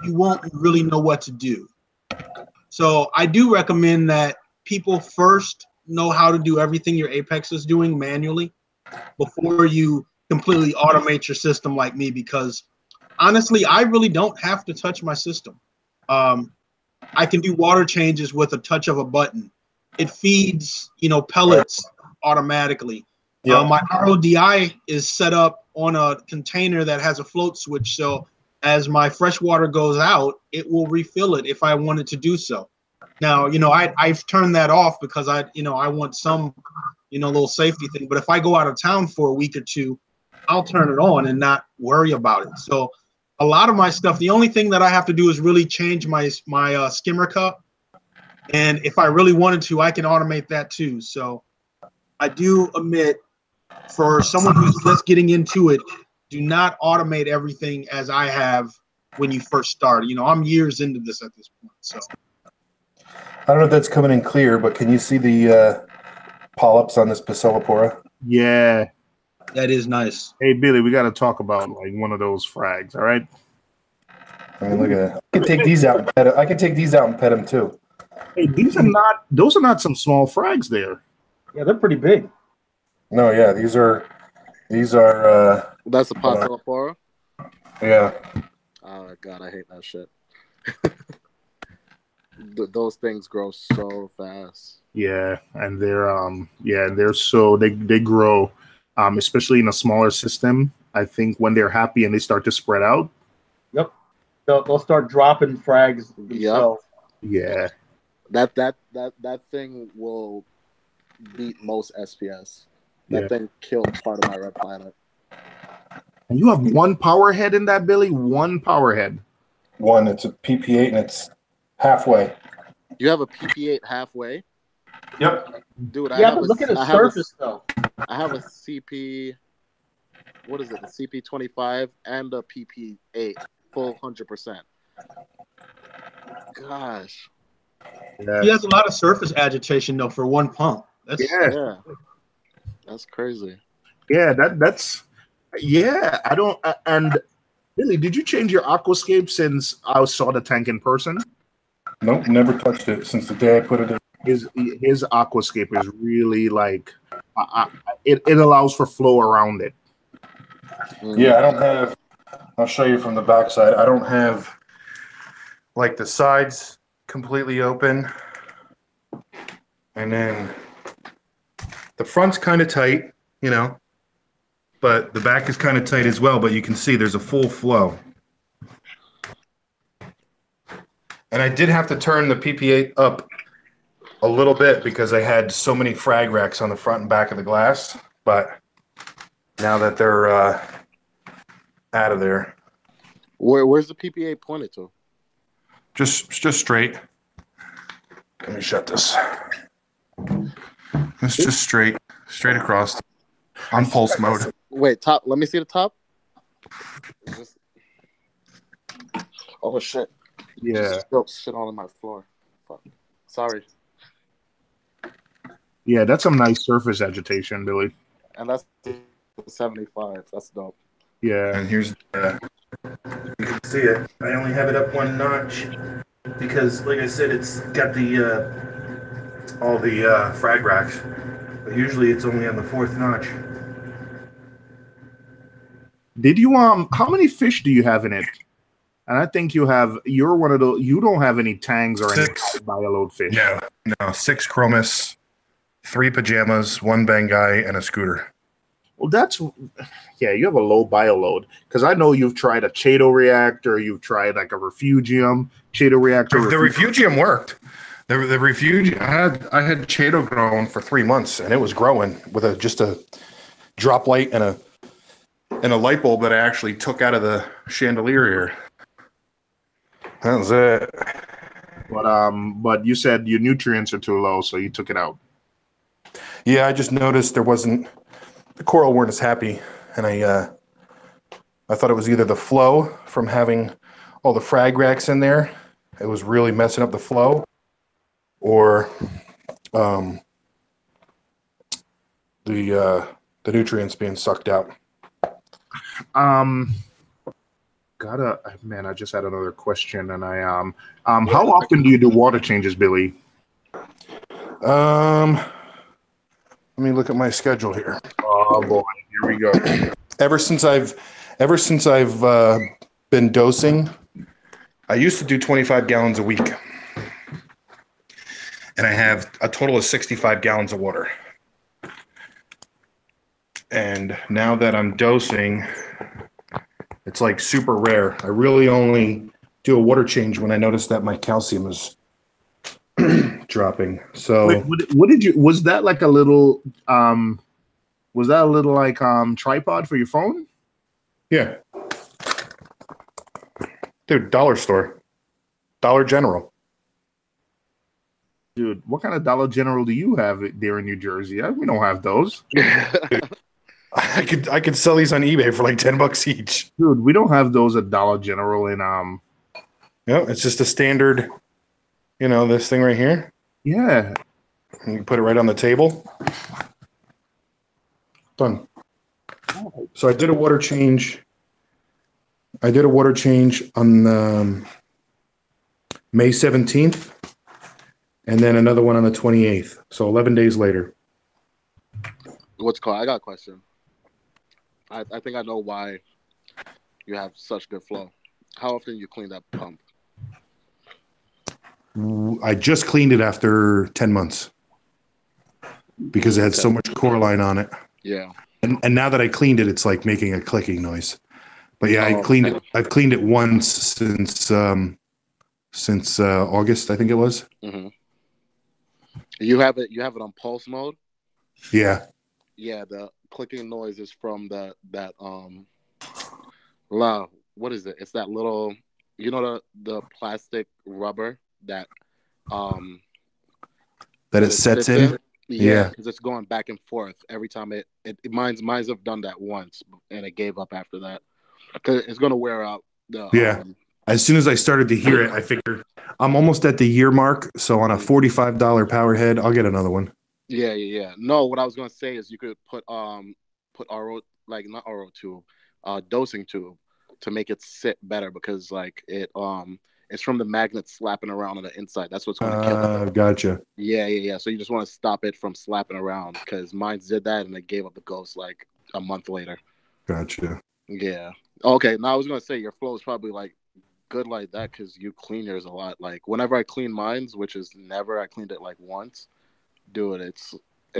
you won't really know what to do. So I do recommend that people first know how to do everything your Apex is doing manually before you completely automate your system like me, because honestly, I really don't have to touch my system. I can do water changes with a touch of a button. It feeds, pellets automatically. Yep. My RODI is set up on a container that has a float switch, so as my fresh water goes out, it will refill it if I wanted to do so. Now, I've turned that off because I want some, little safety thing. But if I go out of town for a week or two, I'll turn it on and not worry about it. So a lot of my stuff, the only thing that I have to do is really change my skimmer cup. And if I really wanted to, I can automate that too. So I do admit, for someone who's just getting into it, do not automate everything as I have when you first start. I'm years into this at this point. So I don't know if that's coming in clear, but can you see the polyps on this Bacillopora? Yeah. that is nice. Hey, Billy, we got to talk about like one of those frags, all right? I mean, look at that. I can take these out and pet 'em. I can take these out and pet them too. Hey, those are not some small frags there. Yeah, they're pretty big. No, yeah, these are. That's a Pastelopora? Yeah. Oh, God, I hate that shit. Those things grow so fast. Yeah, and they're so they grow, especially in a smaller system. I think when they're happy and they start to spread out. Yep. They'll start dropping frags themselves. Yeah. That thing will beat most SPS. That thing killed part of my red planet. And you have one power head in that, Billy? One power head. One, it's a PP8 and it's halfway. You have a PP8 halfway? Yep. Dude, But look at the surface though. I have a CP, what is it, a CP25 and a PP8, full 100%. Gosh. Yeah. He has a lot of surface agitation though for one pump. Yeah. That's crazy. Yeah, that's I don't and Billy, did you change your aquascape since I saw the tank in person? Nope, never touched it since the day I put it in. His aquascape is really like it allows for flow around it. Yeah, I don't have. I'll show you from the backside. I don't have like the sides completely open, and then the front's kind of tight, but the back is kind of tight as well. But you can see there's a full flow. And I did have to turn the PP8 up a little bit because I had so many frag racks on the front and back of the glass. But now that they're out of there. Where's the PP8 pointed to? Just straight. Let me shut this. It's just straight across. On pulse mode. Wait, top. Let me see the top. Oh, shit. Yeah. Shit all on my floor. Fuck. Sorry. Yeah, that's some nice surface agitation, Billy. And that's 75. That's dope. Yeah. And here's you can see it. I only have it up one notch because, like I said, it's got the all the frag racks. But usually it's only on the fourth notch. Did you how many fish do you have in it? And I think you're one of those, you don't have any tangs or any bioload fish. No, 6 chromis, 3 pajamas, 1 Bangai, and a scooter. Well, you have a low bioload. Because I know you've tried a Chaeto reactor, you've tried like a refugium, Chaeto reactor. The refugium worked. The refugium, I had Chaeto growing for 3 months, and it was growing with just a drop light and a light bulb that I actually took out of the chandelier here. That was it. But you said your nutrients are too low, so you took it out. Yeah, I just noticed the coral weren't as happy, and I thought it was either the flow from having all the frag racks in there, it was really messing up the flow, or the nutrients being sucked out. Man, I just had another question, and how often do you do water changes, Billy? Let me look at my schedule here. Oh boy, here we go. Ever since I've been dosing, I used to do 25 gallons a week, and I have a total of 65 gallons of water. And now that I'm dosing, it's like super rare. I really only do a water change when I notice that my calcium is dropping. So Wait, what did you? Was that like a little? Was that a little like tripod for your phone? yeah, dude, dollar store, Dollar General. Dude, what kind of Dollar General do you have there in New Jersey? We don't have those. I could sell these on eBay for like $10 each. Dude, we don't have those at Dollar General in Yeah, it's just a standard, this thing right here. Yeah. And you put it right on the table. Done. So I did a water change. I did a water change on May 17th, and then another one on the 28th. So 11 days later. What's called? I got a question. I think I know why you have such good flow. How often do you clean that pump? I just cleaned it after 10 months because it had so much coralline on it. Yeah. And now that I cleaned it, it's like making a clicking noise. But yeah, I've cleaned it once since August, I think it was. Mm-hmm. You have it on pulse mode? Yeah. Yeah, the clicking noise is from what is it? It's that little, the plastic rubber that it sets in. Yeah, because it's going back and forth every time mine's have done that once, and it gave up after that because it's gonna wear out. As soon as I started to hear it, I figured I'm almost at the year mark, so on a $45 power head, I'll get another one. Yeah. No, what I was gonna say is you could put RO, like not RO2, dosing tube to make it sit better because like it's from the magnet slapping around on the inside. That's what's going to kill it. Gotcha. Yeah. So you just want to stop it from slapping around because mine did that and it gave up the ghost like a month later. Gotcha. Yeah. Okay. Now I was going to say your flow is probably like good like that because you clean yours a lot. Like whenever I clean mine, which is never, I cleaned it like once. Dude, it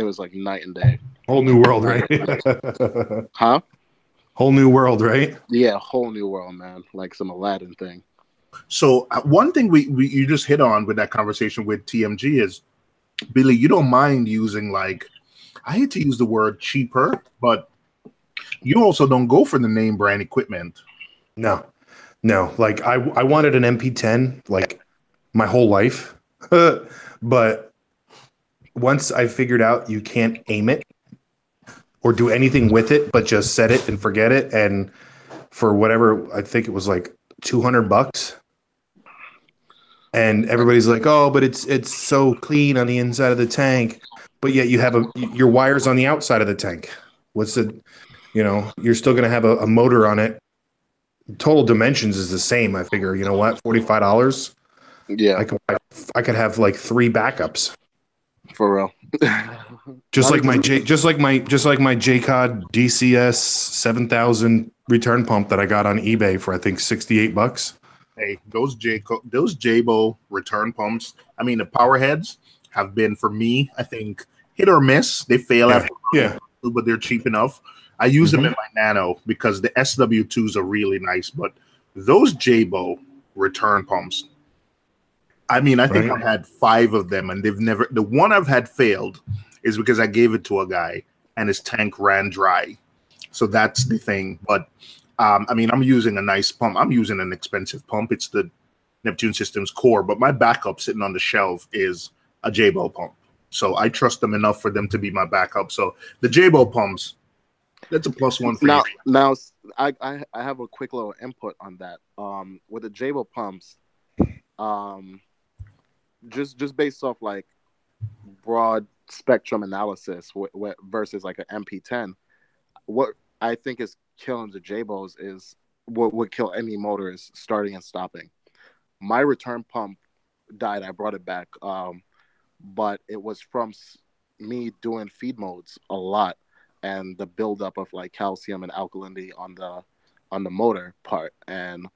was like night and day. Whole new world, right? Huh? Whole new world, right? Yeah, whole new world, man. Like some Aladdin thing. So one thing you just hit on with that conversation with TMG is, Billy, you don't mind using I hate to use the word cheaper, but you also don't go for the name brand equipment. No. Like I wanted an MP10 like my whole life, but once I figured out you can't aim it or do anything with it, but just set it and forget it, and for whatever, I think it was like $200. And everybody's like, "Oh, but it's so clean on the inside of the tank," but yet you have your wires on the outside of the tank. You're still going to have a motor on it. Total dimensions is the same. I figure, you know what, $45. Yeah, I could have like 3 backups for real. just like my JCOD DCS 7000 return pump that I got on eBay for I think $68. Hey, those Jabo return pumps, I mean, the power heads have been, for me, I think, hit or miss. They fail after, but they're cheap enough. I use them in my Nano because the SW2s are really nice, but those Jabo return pumps, I mean, I think I had 5 of them, and the one I've had failed is because I gave it to a guy, and his tank ran dry. So that's the thing, but I mean, I'm using a nice pump. I'm using an expensive pump. It's the Neptune Systems Core, but my backup sitting on the shelf is a Jabo pump. So I trust them enough for them to be my backup. So the Jabo pumps, that's a +1 for you. Now, I have a quick little input on that. With the Jabo pumps, just based off like broad spectrum analysis versus like an MP10, what I think is killing the Jabos is what would kill any motor is starting and stopping. My return pump died. I brought it back, but it was from me doing feed modes a lot and the buildup of like calcium and alkalinity on the motor part. And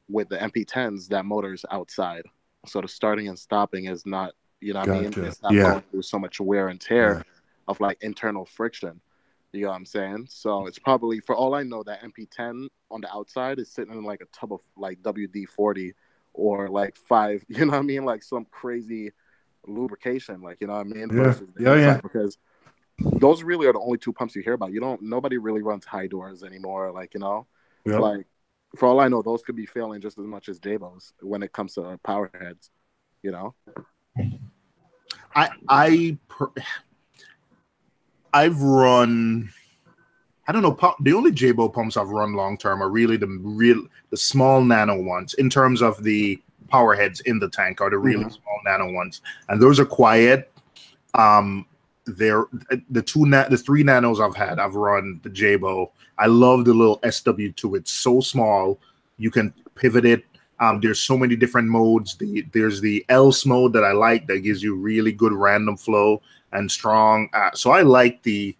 with the MP10s, that motor is outside, so the starting and stopping is not, you know what I mean? Gotcha. It's not going through so much wear and tear Yeah. of like internal friction. You know what I'm saying? So it's probably, for all I know, that MP10 on the outside is sitting in like a tub of like WD-40 or like 5, you know what I mean? Like some crazy lubrication, like, you know what I mean? Yeah. Versus the Yeah, inside, yeah. because those really are the only two pumps you hear about. Nobody really runs high doors anymore. Like, you know, Yep. like for all I know, those could be failing just as much as Jabos when it comes to power heads, you know? I've run. I don't know. The only Jabo pumps I've run long term are really the small nano ones in terms of the power heads in the tank are the really small nano ones, and those are quiet. They're the 3 nanos I've run the Jabo. I love the little SW2. It's so small. You can pivot it. There's so many different modes. There's the else mode that I like that gives you really good random flow and strong. So I like the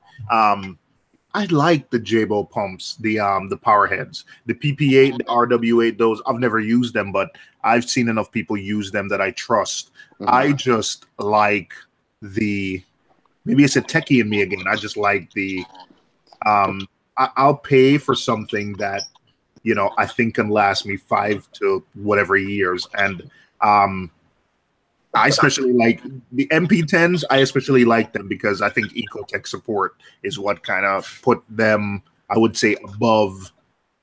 Jabo pumps, the power heads, the PP8, the RW8. Those I've never used them, but I've seen enough people use them that I trust. I just like maybe it's a techie in me again. I just like I'll pay for something that, you know, I think can last me 5 to whatever years. And I especially like the MP10s. I especially like them because I think Ecotech support is what kind of put them, I would say, above,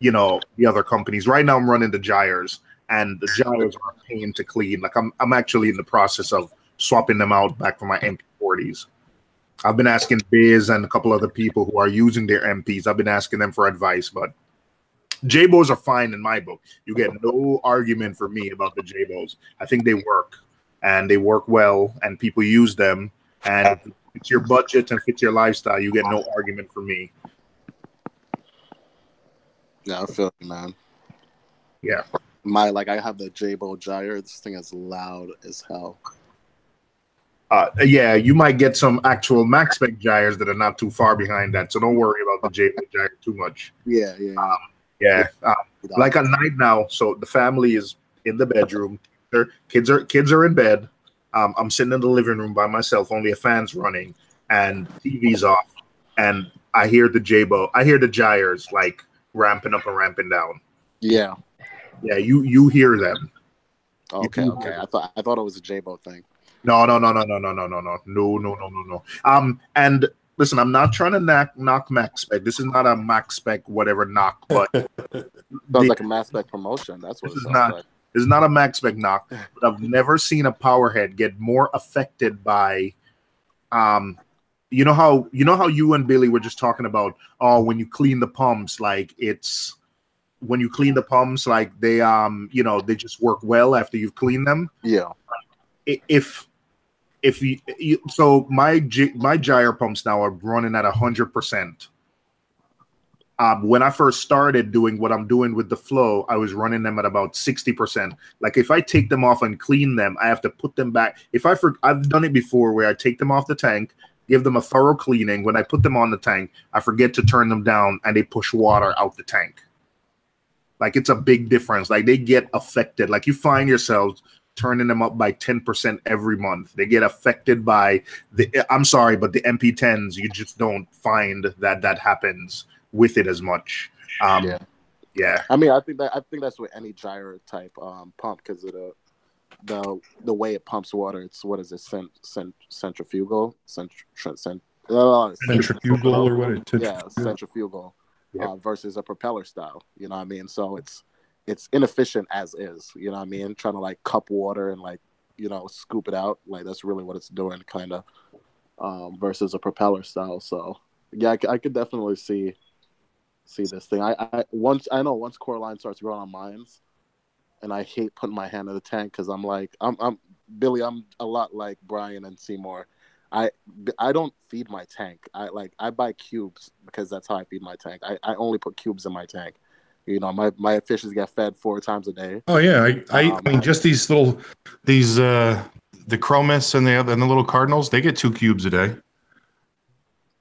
you know, the other companies. Right now I'm running the Gyres, and the Gyres are a pain to clean. Like I'm actually in the process of swapping them out back for my MP40s. I've been asking Biz and a couple other people who are using their MPs. I've been asking them for advice, but Jabos are fine in my book. You get no argument for me about the Jabos. I think they work, and they work well, and people use them. And if it's your budget and fits your lifestyle, you get no argument for me. Yeah, I feel you, man. Yeah. I have the Jabo Gyre. This thing is loud as hell. Yeah, you might get some actual max spec gyres that are not too far behind that, so don't worry about the Jabo gyre too much. Yeah. Like at night now, so the family is in the bedroom. Their kids are in bed. I'm sitting in the living room by myself. Only a fan's running and TV's off, and I hear the gyres like ramping up and ramping down. Yeah. You hear them. Okay. I thought it was a Jabo thing. No. And listen, I'm not trying to knock max spec. This is not a max spec whatever knock, but sounds like a mass spec promotion. That's what it sounds like. It's not a max spec knock, but I've never seen a power head get more affected by you know how you and Billy were just talking about, when you clean the pumps, like they they just work well after you've cleaned them. Yeah. If you so my gyre pumps now are running at 100%. When I first started doing what I'm doing with the flow, I was running them at about 60%. Like if I take them off and clean them, I have to put them back. I've done it before where I take them off the tank, give them a thorough cleaning. When I put them on the tank, I forget to turn them down and they push water out the tank. Like it's a big difference. Like they get affected. Like you find yourselves turning them up by 10% every month. They get affected by I'm sorry, but the MP10s, you just don't find that happens with it as much. Yeah. I mean, I think that's with any gyro type pump because of the way it pumps water. It's what is it? Centrifugal or what? Centrifugal versus a propeller style. You know what I mean? So it's inefficient as is. You know what I mean? Trying to like cup water and like, you know, scoop it out. Like that's really what it's doing, kind of, versus a propeller style. So yeah, I could definitely see this thing. Once Coraline starts growing on mines, and I hate putting my hand in the tank because I'm like I'm Billy. I'm a lot like Brian and Seymour. I don't feed my tank. I buy cubes because that's how I feed my tank. I only put cubes in my tank. You know, my fishes get fed 4 times a day. Oh yeah, I mean just these the chromis and the little cardinals, they get 2 cubes a day.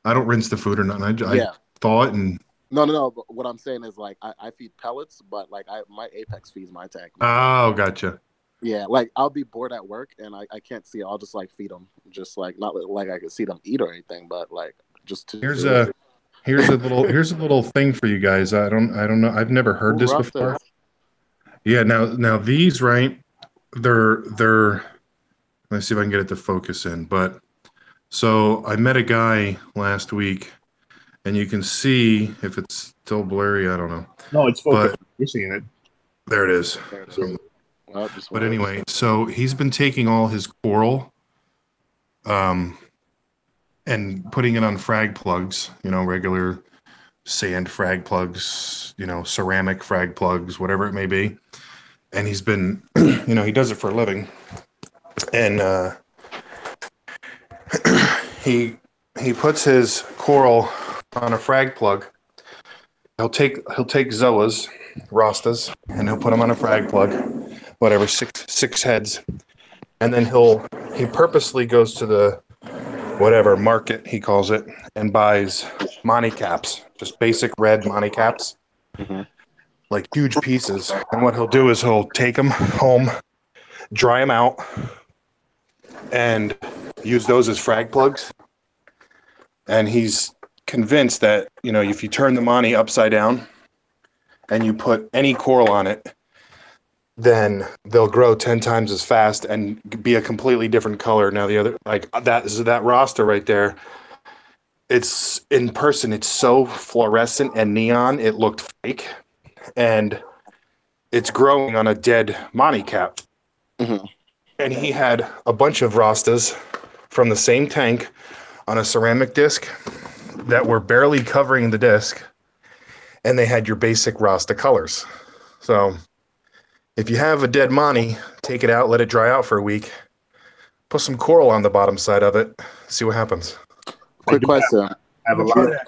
I don't rinse the food or nothing. I thaw it and. No. But what I'm saying is like I feed pellets, but like my Apex feeds my tank. Oh, gotcha. Yeah, like I'll be bored at work and I can't see it. I'll just like feed them, just like not like I can see them eat or anything, but like just to here's a little thing for you guys. I don't know. I've never heard this before. Yeah, now these, right? They're let's see if I can get it to focus in. But so I met a guy last week, and you can see if it's still blurry. I don't know. No, it's focused. You're seeing it. There it is. But anyway, so he's been taking all his coral, and putting it on frag plugs. You know, regular sand frag plugs. You know, ceramic frag plugs, whatever it may be. And he's been, you know, he does it for a living, and he puts his coral on a frag plug. He'll take zoas, rastas, and he'll put them on a frag plug, whatever, six heads, and then he purposely goes to the whatever market he calls it and buys Monty caps, just basic red Monty caps. Mm-hmm. Like huge pieces, and what he'll do is he'll take them home, dry them out, and use those as frag plugs. And he's convinced that, you know, if you turn the Monty upside down and you put any coral on it, then they'll grow 10 times as fast and be a completely different color. Now the other, like that roster right there, it's in person, it's so fluorescent and neon, it looked fake. And it's growing on a dead Monty cap. Mm-hmm. And he had a bunch of rastas from the same tank on a ceramic disc that were barely covering the disc, and they had your basic rasta colors. So if you have a dead Monty, take it out, let it dry out for a week, put some coral on the bottom side of it, see what happens. Quick question. I have a lot of dead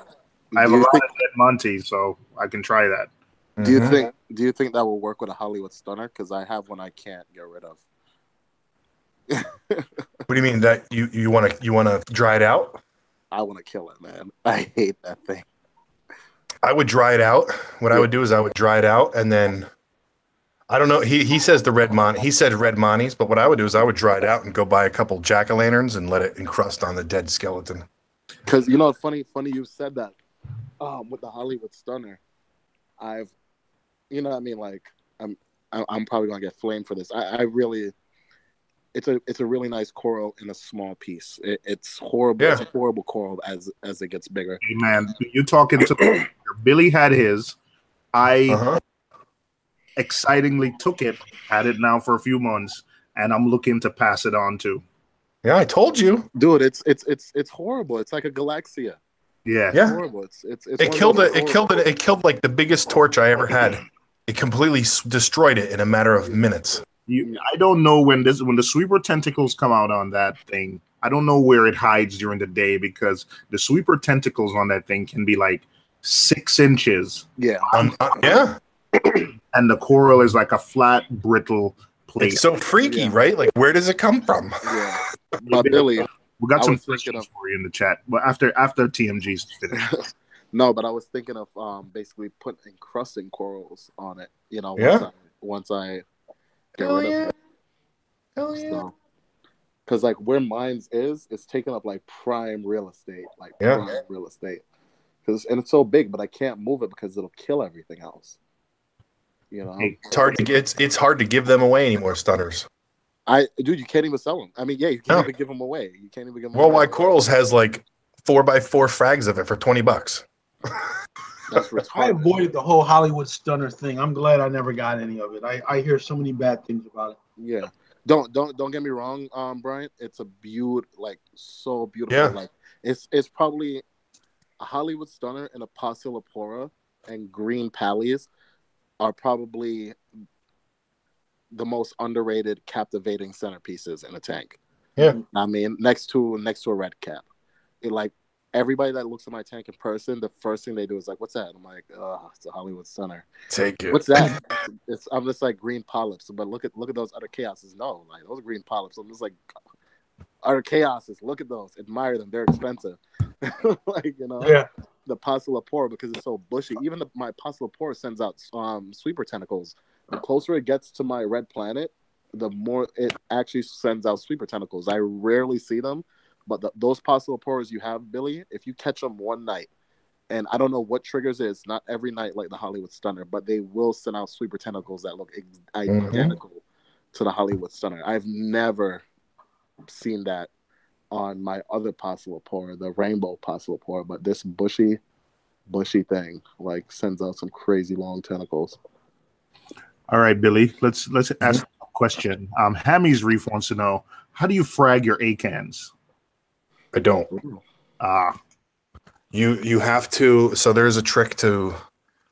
Monty, so I can try that. Do you think that will work with a Hollywood Stunner? Because I have one I can't get rid of. What do you mean that you want to dry it out? I want to kill it, man. I hate that thing. I would dry it out. What I would do is I would dry it out, and then I don't know. He says the red Monty. He said red Monties, but what I would do is I would dry it out and go buy a couple jack-o'-lanterns and let it encrust on the dead skeleton. Because you know, funny you said that. With the Hollywood Stunner, you know what I mean? Like, I'm probably gonna get flamed for this. I really, it's a really nice coral in a small piece. It's horrible. Yeah. It's a horrible coral as it gets bigger. Hey man, you talking to Billy had his. I excitingly took it, had it now for a few months, and I'm looking to pass it on to. Yeah, I told you, dude. It's horrible. It's like a Galaxia. Yeah. It's horrible. It killed like the biggest torch I ever had. It completely destroyed it in a matter of minutes. I don't know when the sweeper tentacles come out on that thing. I don't know where it hides during the day, because the sweeper tentacles on that thing can be like 6 inches. Yeah. Yeah. And the coral is like a flat, brittle plate. It's so freaky, right? Like, where does it come from? Yeah. But Billy, we got some questions for you in the chat. But after TMG's finished. No, but I was thinking of basically encrusting corals on it. You know, once I get rid of it. Hell yeah. Because like where mine's is, it's taking up like prime real estate, prime real estate. And it's so big, but I can't move it because it'll kill everything else. You know, it's hard to get. It's hard to give them away anymore. Stunners. Dude, you can't even sell them. I mean, yeah, you can't even give them away. You can't even give them. Worldwide Corals has like 4x4 frags of it for $20. That's retarded. I avoided the whole Hollywood Stunner thing. I'm glad I never got any of it. I hear so many bad things about it. Yeah, don't get me wrong, Brian. It's a so beautiful. Yeah. Like it's probably a Hollywood Stunner and a Passilopora and green pallies are probably the most underrated, captivating centerpieces in a tank. Yeah, I mean, next to a red cap, everybody that looks at my tank in person, the first thing they do is like, "What's that?" I'm like, "Oh, it's a Hollywood Stunner." Take it. What's that? I'm just like green polyps, but look at those other chaoses. No, like those are green polyps. I'm just like other chaoses. Look at those. Admire them. They're expensive. Like Yeah. the Passalapora, because it's so bushy. Even my Passalapora sends out sweeper tentacles. The closer it gets to my red planet, the more it actually sends out sweeper tentacles. I rarely see them, but those Passalapores you have, Billy, if you catch them one night, and I don't know what triggers it, it's not every night like the Hollywood Stunner, but they will send out sweeper tentacles that look identical to the Hollywood Stunner. I've never seen that on my other Passalapora, the rainbow Passalapora, but this bushy thing like sends out some crazy long tentacles. All right, Billy, let's ask a question. Hammy's Reef wants to know, how do you frag your acans? I don't. You have to. So there's a trick to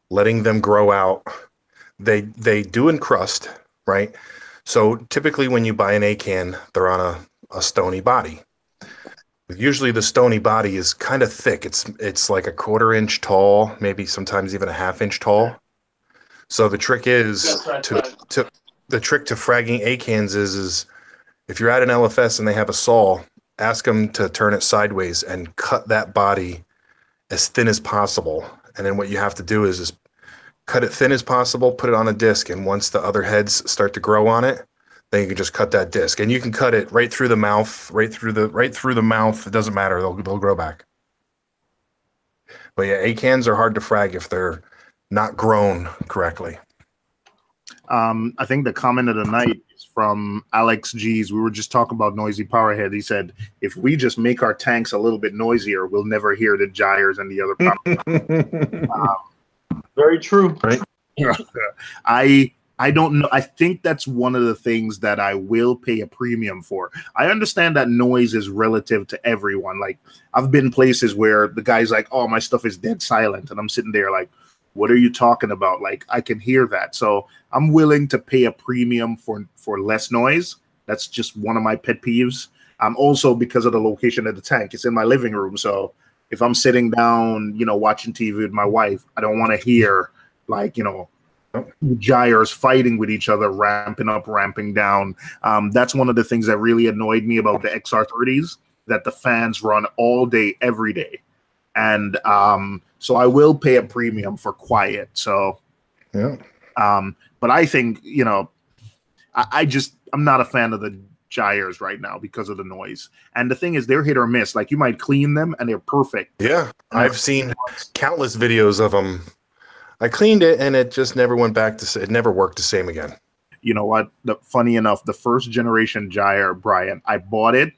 letting them grow out. They do encrust, right? So typically when you buy an acan, they're on a stony body. Usually the stony body is kind of thick. It's like a 1/4 inch tall, maybe sometimes even a 1/2 inch tall. So the trick is to fragging acans is if you're at an LFS and they have a saw, ask them to turn it sideways and cut that body as thin as possible. And then what you have to do is cut it thin as possible, put it on a disc, and once the other heads start to grow on it, then you can just cut that disc. And you can cut it right through the mouth, right through the mouth. It doesn't matter. They'll grow back. But yeah, acans are hard to frag if they're not grown correctly. I think the comment of the night is from Alex G's. We were just talking about noisy powerhead. He said, if we just make our tanks a little bit noisier, we'll never hear the gyres and the other problems. Very true. Right? I don't know. I think that's one of the things that I will pay a premium for. I understand that noise is relative to everyone. Like, I've been places where the guy's like, oh, my stuff is dead silent. And I'm sitting there like, what are you talking about? Like, I can hear that. So I'm willing to pay a premium for less noise. That's just one of my pet peeves. Also because of the location of the tank. It's in my living room. So if I'm sitting down, watching TV with my wife, I don't want to hear like, gyres fighting with each other, ramping up, ramping down. That's one of the things that really annoyed me about the XR30s, that the fans run all day, every day. And so I will pay a premium for quiet. So, yeah. But I think, I'm not a fan of the gyres right now because of the noise. And the thing is, they're hit or miss. Like, you might clean them and they're perfect. Yeah. I've seen countless videos of them. I cleaned it and it just never went back to, it never worked the same again. You know what? Funny enough, the first generation gyre, Brian, I bought it,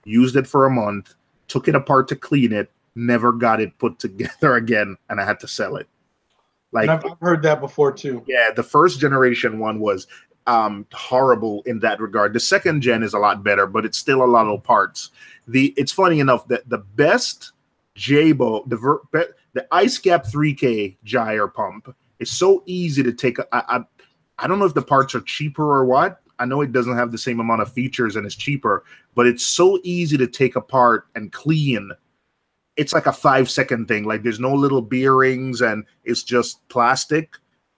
used it for a month, took it apart to clean it, never got it put together again, and I had to sell it. Like, and I've heard that before too. Yeah, the first generation one was horrible in that regard. The second gen is a lot better, but it's still a lot of parts. It's funny enough that the best Jabo, the Ice Cap 3K gyre pump is so easy to take. I don't know if the parts are cheaper or what. I know it doesn't have the same amount of features and it's cheaper, but it's so easy to take apart and clean. It's like a 5-second thing. Like, there's no little bearings and it's just plastic.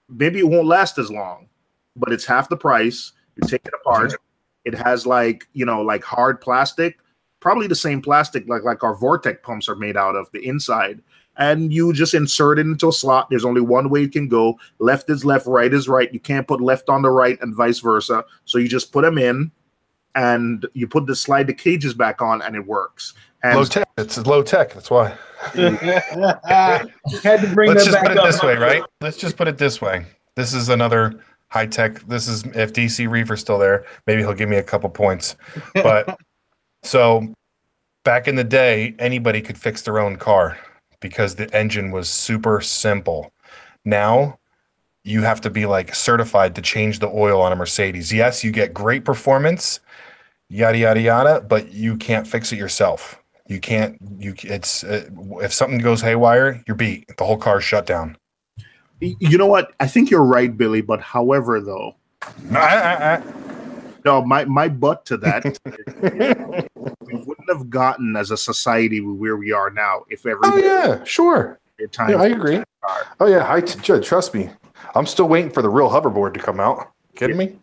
Maybe it won't last as long, but it's half the price. You take it apart. It has like hard plastic, probably the same plastic like our Vortec pumps are made out of, the inside. And you just insert it into a slot. There's only one way it can go. Left is left, right is right. You can't put left on the right and vice versa. So you just put them in and you slide the cages back on and it works. And low tech. It's low tech. That's why. Had to bring Let's that just back put it up. this way, right? Let's just put it this way. This is another high tech. This is, if DC Reefer's still there, maybe he'll give me a couple points. But so back in the day, anybody could fix their own car because the engine was super simple. Now you have to be like certified to change the oil on a Mercedes. Yes, you get great performance, yada, yada, yada, but you can't fix it yourself. You can't, if something goes haywire, you're beat. The whole car's shut down. You know what? I think you're right, Billy, but however, though, no, my butt to that, we wouldn't have gotten as a society where we are now if Oh every yeah, sure. time. Yeah, I agree. Oh yeah, Judd, trust me. I'm still waiting for the real hoverboard to come out. Kidding me?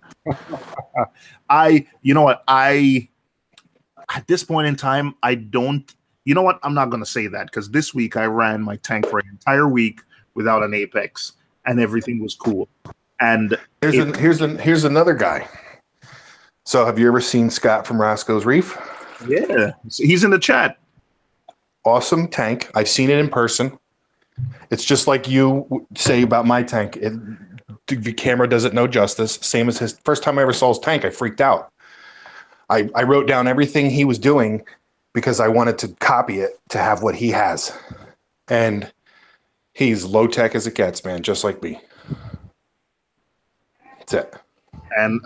You know what? At this point in time, I don't. You know what? I'm not going to say that because this week I ran my tank for an entire week without an apex, and everything was cool. And here's another guy. So have you ever seen Scott from Roscoe's Reef? Yeah, he's in the chat. Awesome tank. I've seen it in person. It's just like you say about my tank. The camera does it no justice. Same as his first time I ever saw his tank, I freaked out. I wrote down everything he was doing because I wanted to copy it to have what he has. And he's low tech as it gets, man, just like me. That's it. And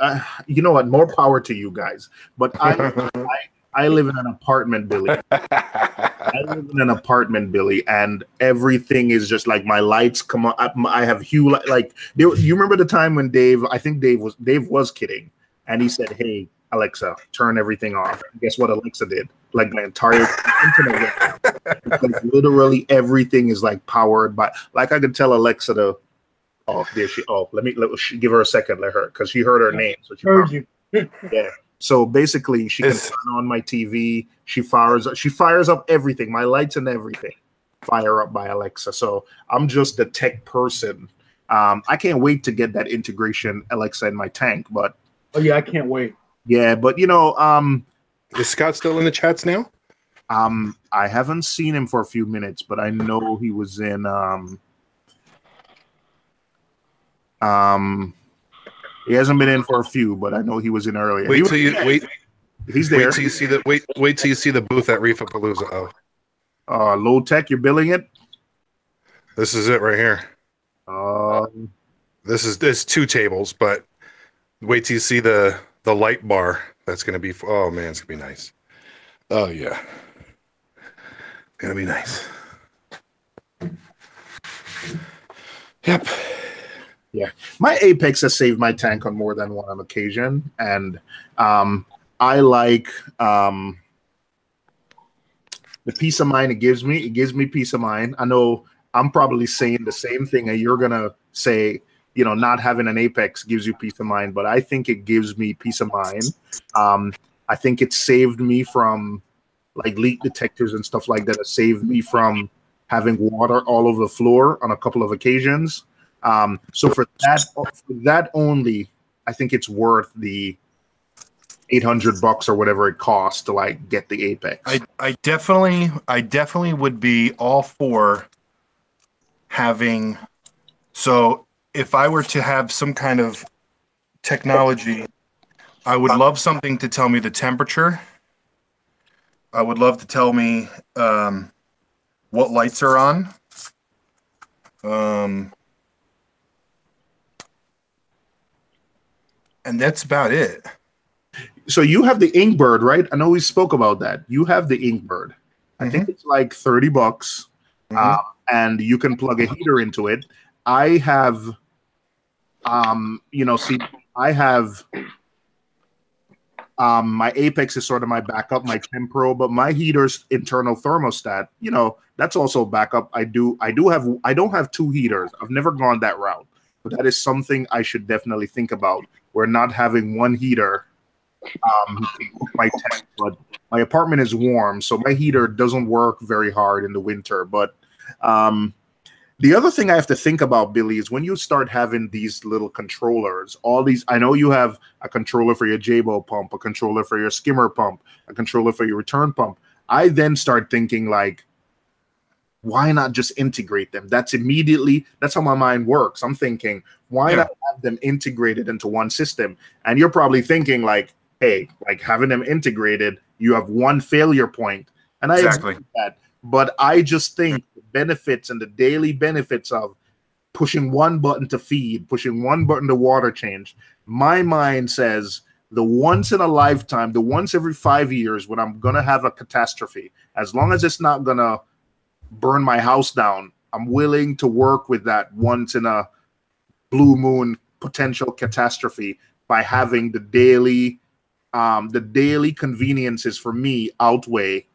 you know what? More power to you guys. But I live in an apartment, Billy. I live in an apartment, Billy, and everything is just like my lights come on. I have hue like you remember the time when Dave? I think Dave was kidding, and he said, "Hey, Alexa, turn everything off." And guess what Alexa did? Like my entire internet, like literally everything is like powered by. Like I could tell Alexa to. Oh, there she. Oh, let me give her a second. Let her, because she heard her name. So she Heard you. Yeah. So basically, she can turn on my TV. She fires up everything. My lights and everything fire up by Alexa. So I'm just a tech person. I can't wait to get that integration Alexa in my tank. But oh yeah, I can't wait. Yeah, but is Scott still in the chats now? I haven't seen him for a few minutes, but I know he was in. He hasn't been in for a few, but I know he was in earlier. He's there. Wait till you see the booth at Reefapalooza. Low tech, you're billing it? This is it right here. There's two tables, but wait till you see the light bar. That's gonna be. Oh man, it's gonna be nice. Oh yeah, it's gonna be nice. Yep. Yeah, my Apex has saved my tank on more than one occasion, and I like the peace of mind it gives me. It gives me peace of mind. I know I'm probably saying the same thing, and you're gonna say, not having an Apex gives you peace of mind, but I think it gives me peace of mind. I think it saved me from like leak detectors and stuff like that. It saved me from having water all over the floor on a couple of occasions. So for that only, I think it's worth the $800 or whatever it costs to like get the Apex. I definitely would be all for having. So if I were to have some kind of technology, I would love something to tell me the temperature. I would love to tell me what lights are on. And that's about it. So you have the Inkbird, right? I know we spoke about that. You have the Inkbird. I think it's like $30, and you can plug a heater into it. I have, I have my Apex is sort of my backup, my 10 Pro, but my heater's internal thermostat, that's also backup. I don't have two heaters. I've never gone that route, but that is something I should definitely think about. We're not having one heater. My tank, but my apartment is warm, so my heater doesn't work very hard in the winter. But the other thing I have to think about, Billy, is when you start having these little controllers, I know you have a controller for your J-Bow pump, a controller for your skimmer pump, a controller for your return pump. I then start thinking like, why not just integrate them? That's how my mind works. I'm thinking, why not have them integrated into one system? And you're probably thinking like, hey, like having them integrated, you have one failure point. And I agree with that. But I just think the benefits and the daily benefits of pushing one button to feed, pushing one button to water change, my mind says the once in a lifetime, the once every 5 years when I'm going to have a catastrophe, as long as it's not going to burn my house down, I'm willing to work with that once in a blue moon potential catastrophe by having the daily the daily conveniences for me outweigh,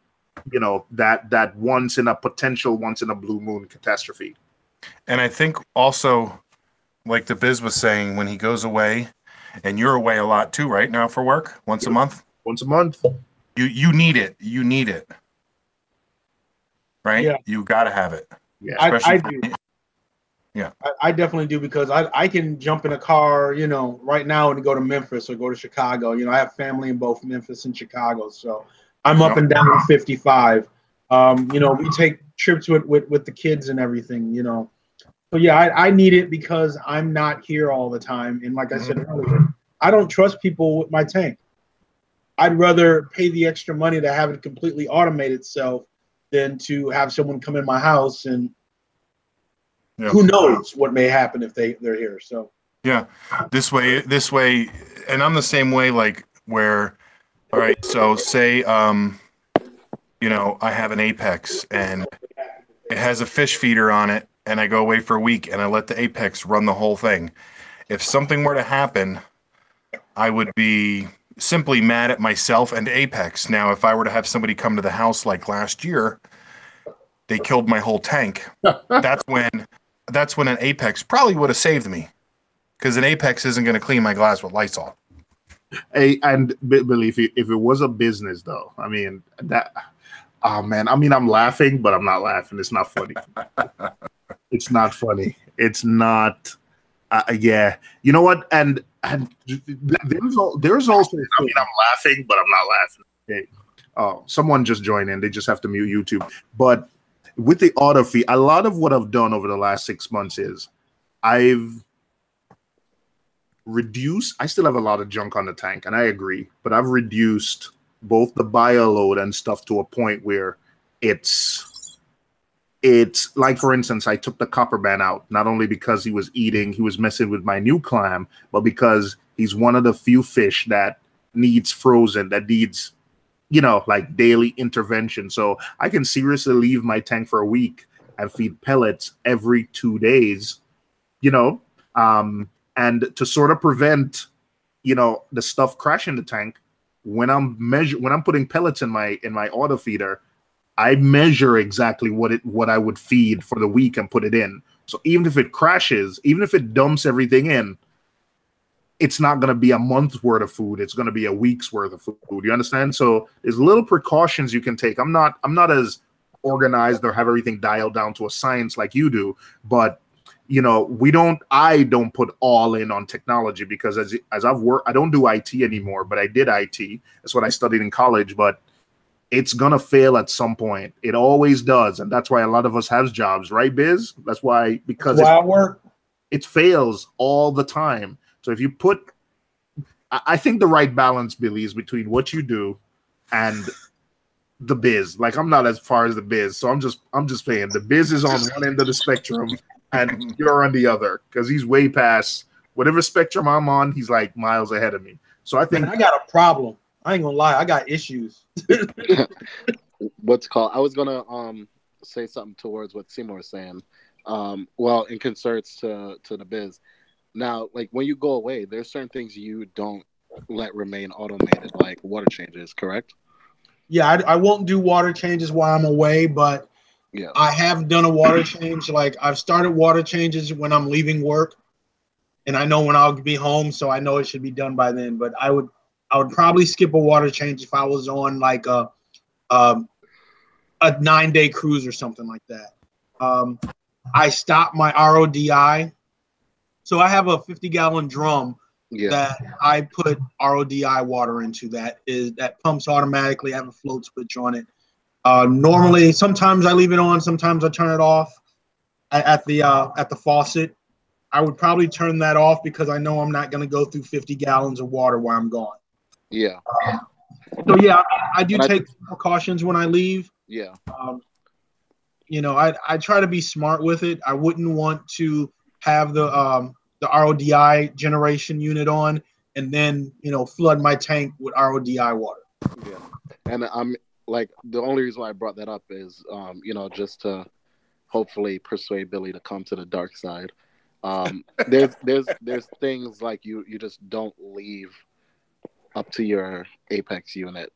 that once in a blue moon catastrophe. And I think also, like the Biz was saying, when he goes away, and you're away a lot too, right now for work, once a month. Once a month. You need it. You need it. Right? Yeah. You got to have it. Yeah. I do. Yeah. I definitely do, because I can jump in a car, right now and go to Memphis or go to Chicago. I have family in both Memphis and Chicago, so I'm up and down 55. We take trips with the kids and everything, So yeah, I need it because I'm not here all the time. And like I said earlier, I don't trust people with my tank. I'd rather pay the extra money to have it completely automate itself than to have someone come in my house and who knows what may happen if they're here. So yeah, this way, and I'm the same way. Like where, all right, so say I have an Apex and it has a fish feeder on it, and I go away for a week and I let the Apex run the whole thing. If something were to happen, I would be simply mad at myself and Apex. Now, if I were to have somebody come to the house like last year, they killed my whole tank. That's when an Apex probably would have saved me, because an Apex isn't going to clean my glass with Lysol. Hey, and Billy, if it was a business though, I mean that. Oh man, I mean I'm laughing, but I'm not laughing. It's not funny. It's not funny. It's not. Yeah, you know what? And there's also. I mean, I'm laughing, but I'm not laughing. Okay. Oh, someone just joined in. They just have to mute YouTube. But with the auto feed, a lot of what I've done over the last 6 months is I've reduced. I still have a lot of junk on the tank, and I agree. But I've reduced both the bio load and stuff to a point where it's like, for instance, I took the copper ban out, not only because he was messing with my new clam, but because he's one of the few fish that needs frozen, that needs, like daily intervention. So I can seriously leave my tank for a week and feed pellets every 2 days, and to sort of prevent, the stuff crashing the tank. When I'm putting pellets in my auto feeder, I measure exactly what I would feed for the week and put it in. So even if it crashes, even if it dumps everything in, it's not going to be a month's worth of food. It's going to be a week's worth of food. You understand? So there's little precautions you can take. I'm not as organized or have everything dialed down to a science like you do, but I don't put all in on technology, because as I've worked, I don't do IT anymore, but I did IT. That's what I studied in college, but it's going to fail at some point. It always does. And that's why a lot of us have jobs, right, Biz? That's why, because I work. It fails all the time. So if you I think the right balance, Billy, is between what you do and the biz. Like, I'm not as far as the biz. So I'm just saying the biz is on one end of the spectrum and you're on the other, because he's way past whatever spectrum I'm on. He's like miles ahead of me. So I think I got a problem. I ain't gonna lie, I got issues. What's called? I was gonna say something towards what Seymour was saying. Well, in concerts to the biz. Now, like when you go away, there's certain things you don't let remain automated, like water changes, correct? Yeah, I won't do water changes while I'm away, but yeah, I have done a water change. Like, I've started water changes when I'm leaving work, and I know when I'll be home, so I know it should be done by then. But I would probably skip a water change if I was on like a 9-day cruise or something like that. I stopped my RODI. So I have a 50-gallon drum that I put RODI water into. That pumps automatically. I have a float switch on it. Normally, sometimes I leave it on. Sometimes I turn it off at the faucet. I would probably turn that off because I know I'm not going to go through 50 gallons of water while I'm gone. Yeah. So yeah, I do take precautions when I leave. Yeah. I try to be smart with it. I wouldn't want to have the RODI generation unit on and then flood my tank with RODI water. Yeah, and I'm like, the only reason why I brought that up is just to hopefully persuade Billy to come to the dark side. There's things like you just don't leave up to your apex unit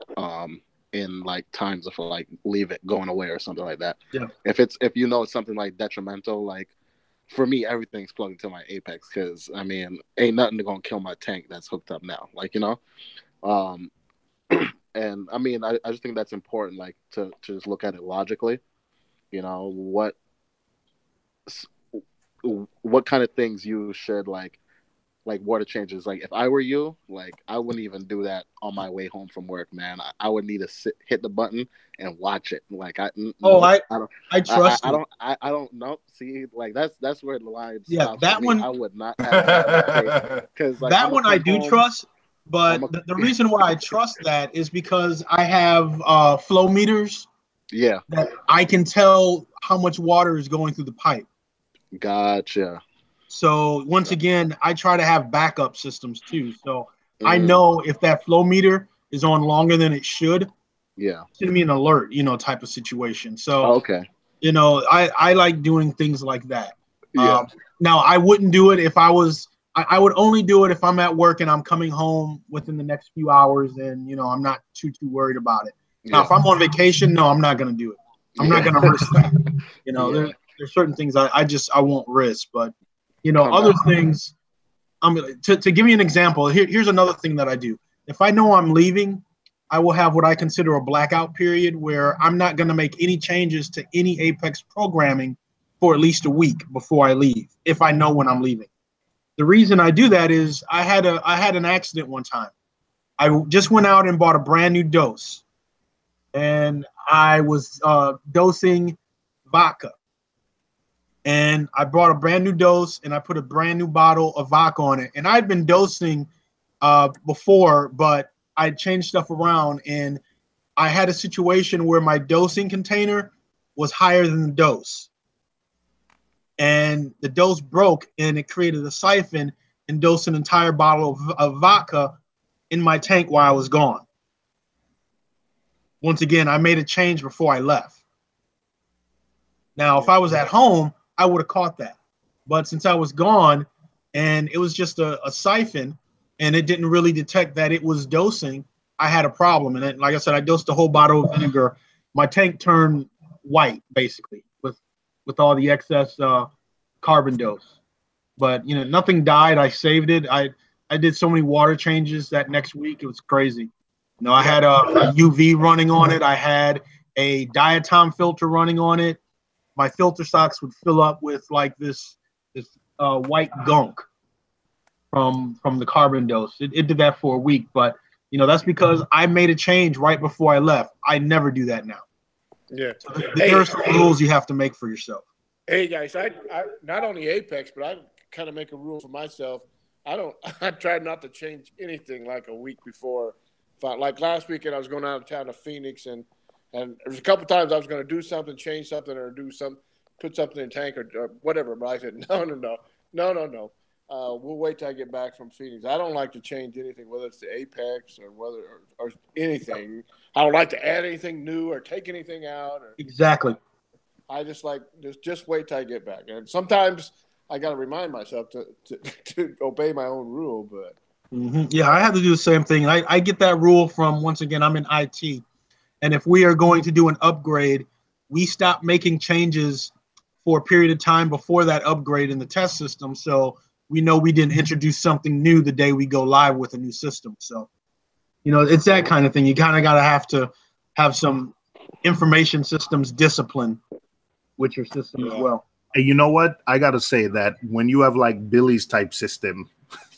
in like times of like leave it going away or something like that. Yeah. If you know it's something like detrimental, like for me everything's plugged into my apex because I mean ain't nothing gonna kill my tank that's hooked up now. Like, you know. And I mean I just think that's important, like to just look at it logically. You know, what kind of things you should like water changes. Like if I were you, like I wouldn't even do that on my way home from work, man. I would need to hit the button and watch it. Like I trust you. I don't know. See, like that's where the line Yeah, stops. that for me. one. I would not have that because like That one I do trust. But the reason why I trust that is because I have flow meters. Yeah. That I can tell how much water is going through the pipe. Gotcha. So once again, I try to have backup systems too. So I know if that flow meter is on longer than it should, send me an alert, you know, type of situation. So okay. You know, I like doing things like that. Yeah. Now I wouldn't do it if I was. I would only do it if I'm at work and I'm coming home within the next few hours, and you know I'm not too worried about it. Now, if I'm on vacation, no, I'm not going to do it. I'm not going to risk that. You know, there's certain things I won't risk, but you know, other things. To give you an example, here's another thing that I do. If I know I'm leaving, I will have what I consider a blackout period where I'm not going to make any changes to any Apex programming for at least a week before I leave, if I know when I'm leaving. The reason I do that is I had an accident one time. I just went out and bought a brand new dose, and I was dosing vodka. And I bought a brand new dose, and I put a brand new bottle of vodka on it. And I'd been dosing before, but I changed stuff around, and I had a situation where my dosing container was higher than the dose. And the dose broke, and it created a siphon and dosed an entire bottle of vodka in my tank while I was gone. Once again, I made a change before I left. Now, if I was at home, I would have caught that. But since I was gone and it was just a siphon and it didn't really detect that it was dosing, I had a problem. And like I said, I dosed a whole bottle of vinegar. My tank turned white, basically, with all the excess carbon dose. But, you know, nothing died. I saved it. I did so many water changes that next week. It was crazy. You know, I had a UV running on it. I had a diatom filter running on it. My filter socks would fill up with like this white gunk from the carbon dose. It did that for a week, but you know that's because I made a change right before I left. I never do that now. Yeah, so there are some rules you have to make for yourself. Hey guys, I not only Apex, but I kind of make a rule for myself. I try not to change anything like a week before. Like last weekend, I was going out of town to Phoenix, and there was a couple times I was going to do something, change something, or put something in tank or whatever. But I said, no. We'll wait till I get back from Phoenix. I don't like to change anything, whether it's the Apex or or anything. I don't like to add anything new or take anything out. Exactly. I just like just wait till I get back. And sometimes I got to remind myself to obey my own rule. But yeah, I have to do the same thing. I get that rule from, once again, I'm in IT. And if we are going to do an upgrade, we stop making changes for a period of time before that upgrade in the test system. So we know we didn't introduce something new the day we go live with a new system. So, you know, it's that kind of thing. You kind of got to have some information systems discipline with your system as well. And you know what? I got to say that when you have like Billy's type system,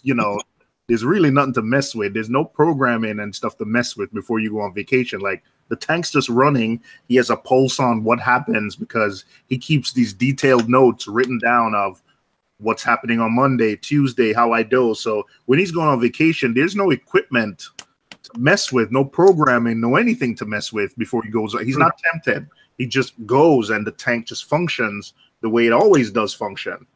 you know, there's really nothing to mess with. There's no programming and stuff to mess with before you go on vacation. Like the tank's just running. He has a pulse on what happens because he keeps these detailed notes written down of what's happening on Monday, Tuesday, how I dose. So when he's going on vacation, there's no equipment to mess with, no programming, no anything to mess with before he goes. He's not tempted. He just goes and the tank just functions the way it always does function.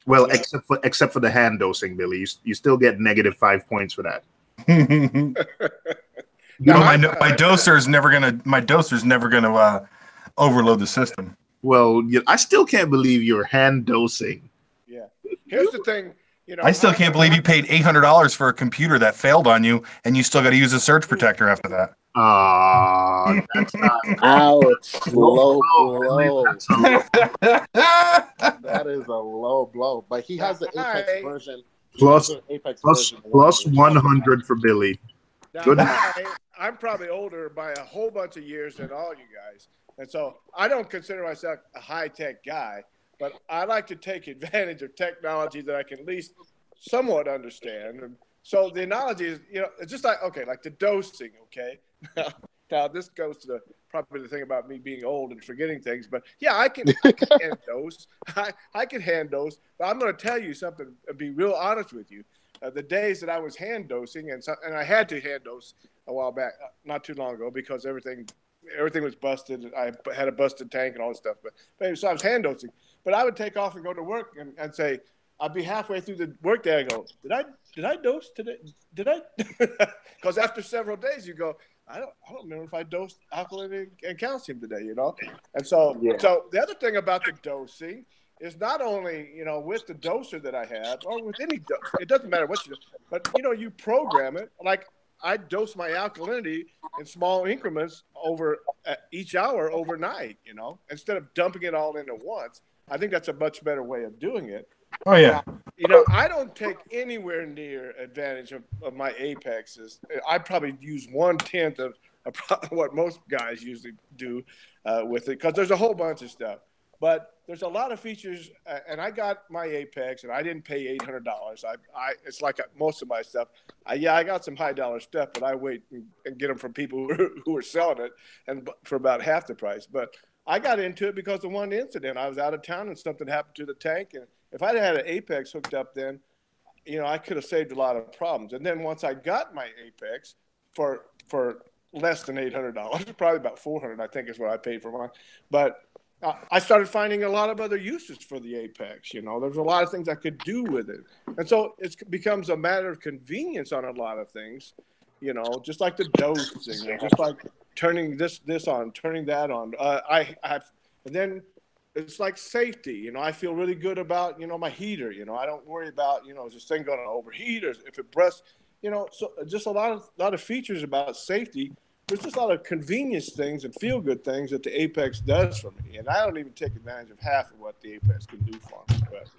Well, except for the hand dosing, Billy. You still get -5 points for that. No, my doser's never gonna overload the system. Well, I still can't believe you're hand dosing. yeah, here's the thing. I still can't believe you paid $800 for a computer that failed on you, and you still got to use a surge protector after that. That's not. Ouch! Low blow. blow. That's a low. That is a low blow. But he has the Apex version. Plus, Apex plus, version. plus 100 for Billy. Now, Good. I'm probably older by a whole bunch of years than all you guys. And so I don't consider myself a high-tech guy, but I like to take advantage of technology that I can at least somewhat understand. And so the analogy is, it's just like, okay, like the dosing, okay? Now this goes to probably the thing about me being old and forgetting things, but yeah, I can hand dose. I can hand dose, but I'm going to tell you something and be real honest with you. The days that I was hand dosing, and I had to hand dose a while back, not too long ago, because everything was busted. I had a busted tank and all this stuff. But anyway, so I was hand dosing. But I would take off and go to work and say, I'd be halfway through the workday. I go, did I dose today? Did I? Because after several days, you go, I don't remember if I dosed alkaline and calcium today. And so the other thing about the dosing is not only, with the doser that I have or with any dose, it doesn't matter what you do, but, you program it. Like I dose my alkalinity in small increments over each hour overnight, instead of dumping it all in at once. I think that's a much better way of doing it. Oh, yeah. I don't take anywhere near advantage of my Apexes. I probably use 1/10 of what most guys usually do with it, because there's a whole bunch of stuff. But there's a lot of features, and I got my Apex, and I didn't pay $800. It's like most of my stuff. I got some high-dollar stuff, but I wait and get them from people who are selling it, and for about half the price. But I got into it because of one incident. I was out of town, and something happened to the tank, and if I'd had an Apex hooked up then, I could have saved a lot of problems. And then once I got my Apex for less than $800, probably about $400, I think is what I paid for mine. But I started finding a lot of other uses for the Apex. There's a lot of things I could do with it. And so it becomes a matter of convenience on a lot of things, just like the dosing, just like turning this on, turning that on. And then it's like safety. I feel really good about, my heater. I don't worry about, is this thing going to overheat or if it breasts, so just a lot of features about safety. There's just a lot of convenience things and feel-good things that the Apex does for me. And I don't even take advantage of half of what the Apex can do for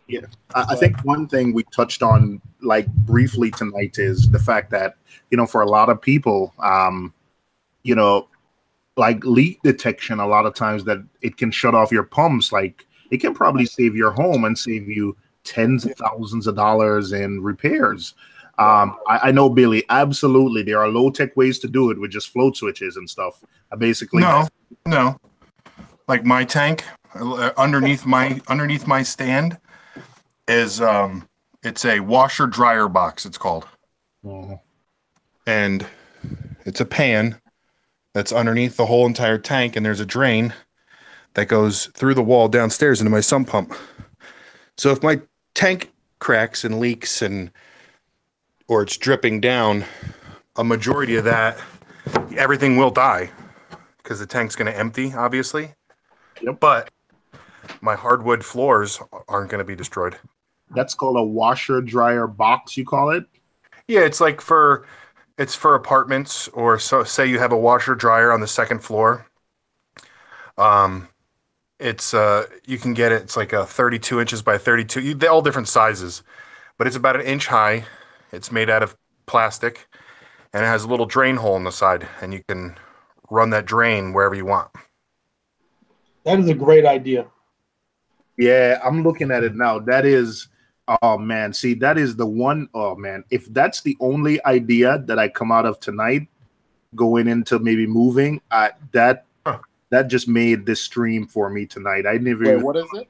me. I think one thing we touched on, like, briefly tonight is the fact that, for a lot of people, like leak detection, a lot of times that it can shut off your pumps. Like, it can probably save your home and save you tens of thousands of dollars in repairs. I know, Billy, absolutely. There are low-tech ways to do it with just float switches and stuff. No. Like my tank, underneath my stand is it's a washer dryer box, it's called. And it's a pan that's underneath the whole entire tank, and there's a drain that goes through the wall downstairs into my sump pump. So if my tank cracks and leaks or it's dripping down, a majority of that, everything will die because the tank's going to empty, obviously. Yep. But my hardwood floors aren't going to be destroyed. That's called a washer dryer box, you call it? Yeah, it's for apartments, or so say you have a washer dryer on the second floor. It's you can get it. It's like a 32 inches by 32. They're all different sizes, but it's about an inch high. It's made out of plastic, and it has a little drain hole in the side, and you can run that drain wherever you want. That is a great idea. Yeah, I'm looking at it now. That is, oh man, see, that is the one. Oh man, if that's the only idea that I come out of tonight, going into maybe moving, that just made this stream for me tonight. I never. Wait, what is it?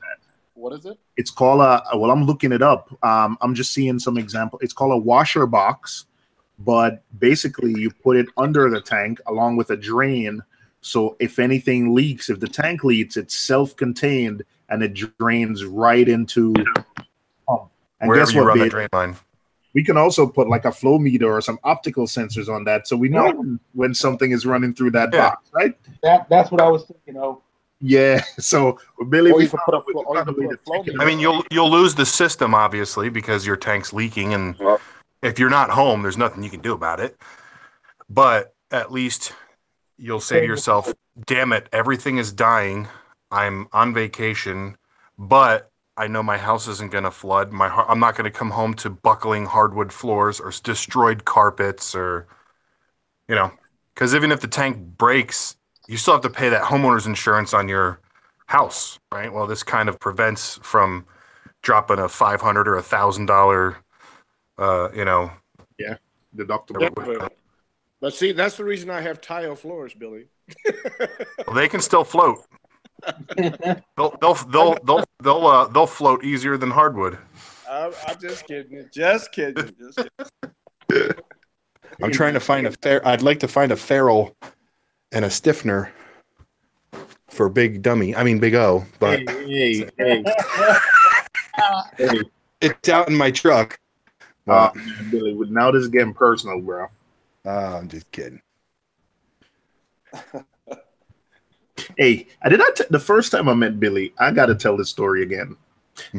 What is it? It's called well, I'm looking it up. I'm just seeing some example. It's called a washer box, but basically you put it under the tank along with a drain. So if anything leaks, if the tank leaks, it's self-contained and it drains right into pump. And Wherever guess you what, run babe? the drain line. We can also put like a flow meter or some optical sensors on that, so we know when something is running through that box, right? That's what I was thinking of. Yeah. So Billy, Or we you could found put a a we flow, or you found a could way put to a flow take it meter. I mean, you'll lose the system obviously because your tank's leaking, and if you're not home, there's nothing you can do about it. But at least you'll say to yourself, "Damn it, everything is dying. I'm on vacation, but I know my house isn't going to flood. I'm not going to come home to buckling hardwood floors or destroyed carpets, or because even if the tank breaks, you still have to pay that homeowner's insurance on your house, right? Well, this kind of prevents from dropping a $500 or $1,000, Yeah, Yeah, deductible. but see, that's the reason I have tile floors, Billy. well, they can still float. They'll float easier than hardwood. I'm just kidding. Just kidding. Just kidding. I'm trying to find I'd like to find a ferrule and a stiffener for Big O, but Hey. it's out in my truck. But, Man, Billy, now this is getting personal, bro. I'm just kidding. Hey, the first time I met Billy, I got to tell this story again.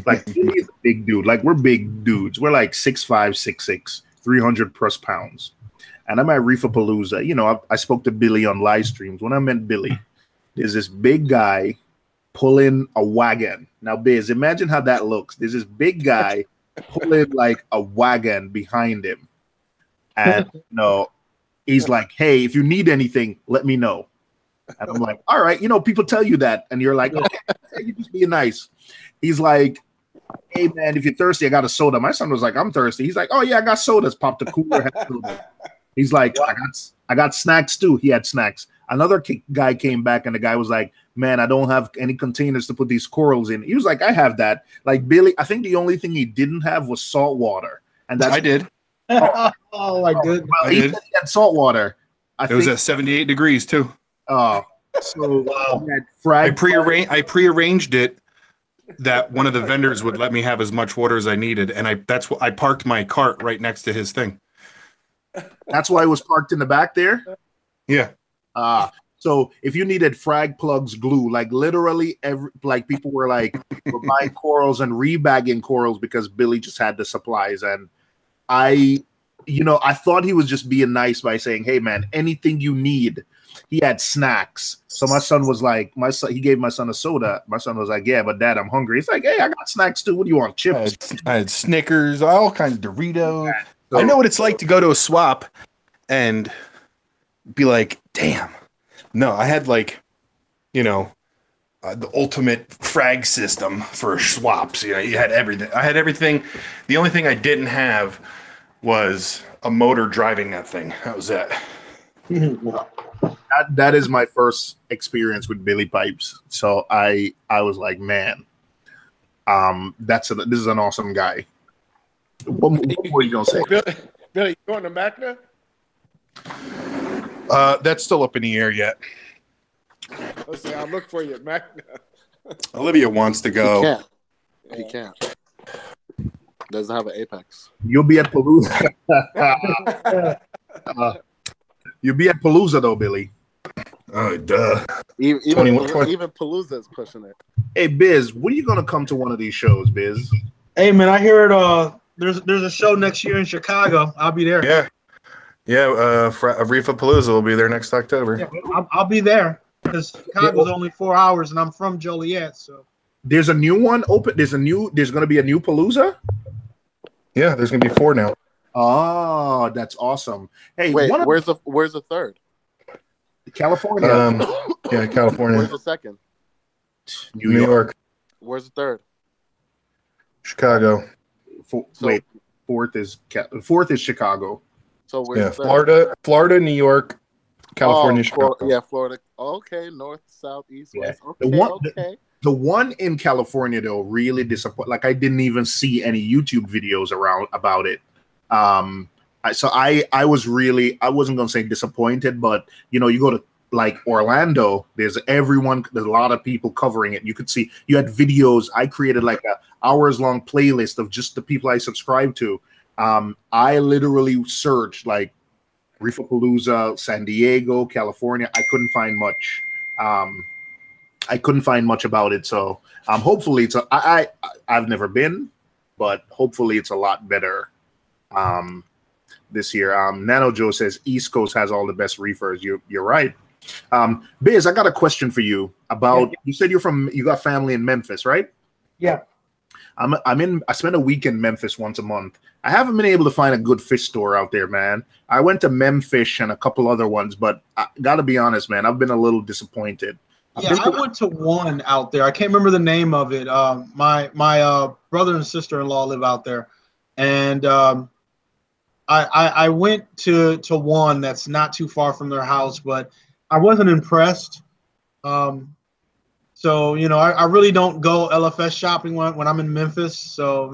Like, Billy is a big dude. Like, we're big dudes. We're like 6'5", 6'6", 300 plus pounds. And I'm at Reefapalooza. You know, I spoke to Billy on live streams. When I met Billy, there's this big guy pulling a wagon. Now, Biz, imagine how that looks. There's this big guy pulling like a wagon behind him. And, he's like, hey, if you need anything, let me know. And I'm like, all right, people tell you that. And you're like, okay, you're just being nice. He's like, hey, man, if you're thirsty, I got a soda. My son was like, I'm thirsty. He's like, oh, yeah, I got sodas. Popped the cooler. Had soda. He's like, I got snacks, too. He had snacks. Another guy came back, and the guy was like, man, I don't have any containers to put these corals in. He was like, I have that. Like, Billy, I think the only thing he didn't have was salt water. And that's I did. Oh my goodness. Well, he said he had salt water. It was at 78 degrees, too. So Wow. I prearranged it that one of the vendors would let me have as much water as I needed, and I parked my cart right next to his thing. That's why it was parked in the back there. Yeah. So if you needed frag plugs, glue, like literally people were buying corals and rebagging corals because Billy just had the supplies, and I thought he was just being nice by saying, hey man, anything you need. He had snacks. So my son was like, he gave my son a soda. My son was like, yeah, but Dad, I'm hungry. He's like, hey, I got snacks too. What do you want? Chips? I had Snickers, all kinds of Doritos. So, I know what it's like to go to a swap and be like, damn. No, I had the ultimate frag system for swaps. You had everything. I had everything. The only thing I didn't have was a motor driving that thing. That was it. that is my first experience with Billy Pipes. So I was like, man, this is an awesome guy. What were you gonna say? Billy, you going to Magna? That's still up in the air yet. Let's see. I'll look for you at Magna. Olivia wants to go. He can't. Doesn't have an apex. You'll be at Palooza. You'll be at Palooza though, Billy. Oh, duh. Even Palooza is pushing it. Hey, Biz, when are you gonna come to one of these shows, Biz? Hey man, I heard there's a show next year in Chicago. I'll be there. Yeah. Reefapalooza will be there next October. Yeah, I'll be there because Chicago's only 4 hours, and I'm from Joliet. So there's a new one open. There's gonna be a new Palooza. Yeah, there's gonna be 4 now. Oh, that's awesome. Hey, wait, where's the third? California. Yeah, California. Where's the second? New York. Where's the third? Chicago. Fourth is Chicago. So where's the third? Florida, New York, California, Chicago. Florida. Okay, north, south, east, west. Okay, The one in California though really disappointed. Like I didn't even see any YouTube videos about it. I wasn't gonna say disappointed, but you go to like Orlando, there's a lot of people covering it. You could see you had videos. I created like a hours-long playlist of just the people I subscribe to. I literally searched like Reefapalooza, San Diego, California. I couldn't find much. I couldn't find much about it. So hopefully I've never been, but hopefully it's a lot better this year. Nano Joe says East Coast has all the best reefers. You're right. Biz, I got a question for you about. You said you got family in Memphis, right? Yeah. I spend a week in Memphis once a month. I haven't been able to find a good fish store out there, man. I went to Memfish and a couple other ones, but I gotta be honest, man, I've been a little disappointed. Yeah, I went to one out there. I can't remember the name of it. My brother and sister-in-law live out there, and I went to one that's not too far from their house, but I wasn't impressed. So, I really don't go LFS shopping when I'm in Memphis. So,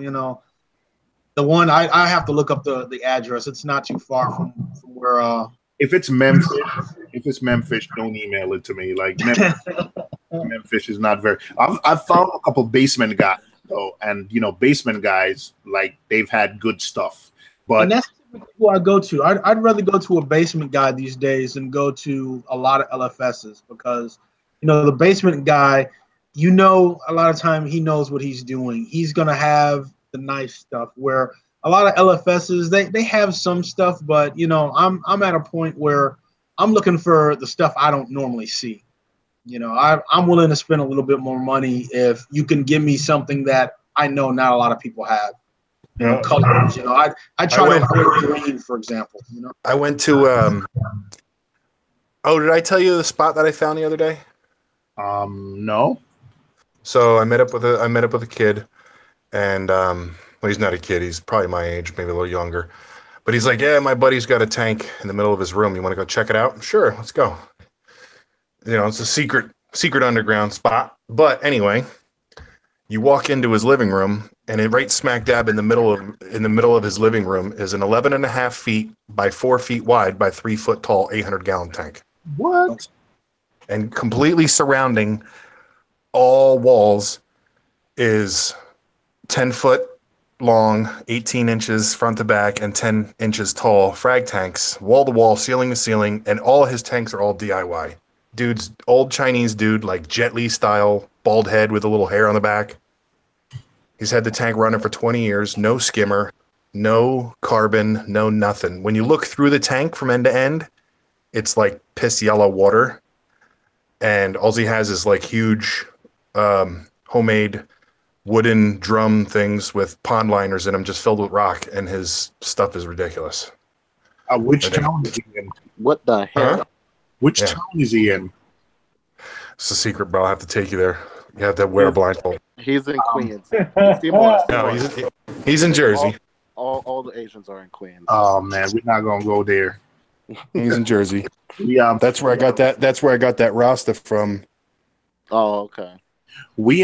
the one I have to look up the address. It's not too far from where. If it's Memphis, don't email it to me. Like Memphis is not very. I've found a couple basement guys though, and basement guys like they've had good stuff. But and that's who I go to. I'd rather go to a basement guy these days than go to a lot of LFSs because the basement guy, a lot of time he knows what he's doing. He's gonna have the nice stuff where a lot of LFSs they have some stuff, but I'm at a point where I'm looking for the stuff I don't normally see. I'm willing to spend a little bit more money if you can give me something that I know not a lot of people have. Colors. I try to avoid green, for example. I went to. Did I tell you the spot that I found the other day? No. So I met up with a kid, and well, he's not a kid. He's probably my age, maybe a little younger. But he's like, yeah, my buddy's got a tank in the middle of his room. You want to go check it out? Sure, let's go. It's a secret underground spot. But anyway, you walk into his living room, and right smack dab in the middle of his living room is an 11.5 feet by 4 feet wide by 3 foot tall 800-gallon tank. What? And completely surrounding all walls is 10 foot long, 18 inches front to back, and 10 inches tall frag tanks, wall to wall, ceiling to ceiling, and all his tanks are all DIY. Dude's old Chinese dude, like Jet Li style, bald head with a little hair on the back. He's had the tank running for 20 years, no skimmer, no carbon, no nothing. When you look through the tank from end to end, it's like piss yellow water. And all he has is like huge homemade wooden drum things with pond liners in them just filled with rock, and his stuff is ridiculous. Which town is he in? What the hell? Huh? Which town is he in? It's a secret, bro. I'll have to take you there. You have to wear a blindfold. He's in Queens. Seymour. No, he's in Jersey. All the Asians are in Queens. Oh man, we're not gonna go there. He's in Jersey. Yeah, That's where I got that. That's where I got that Rasta from. Oh, okay. We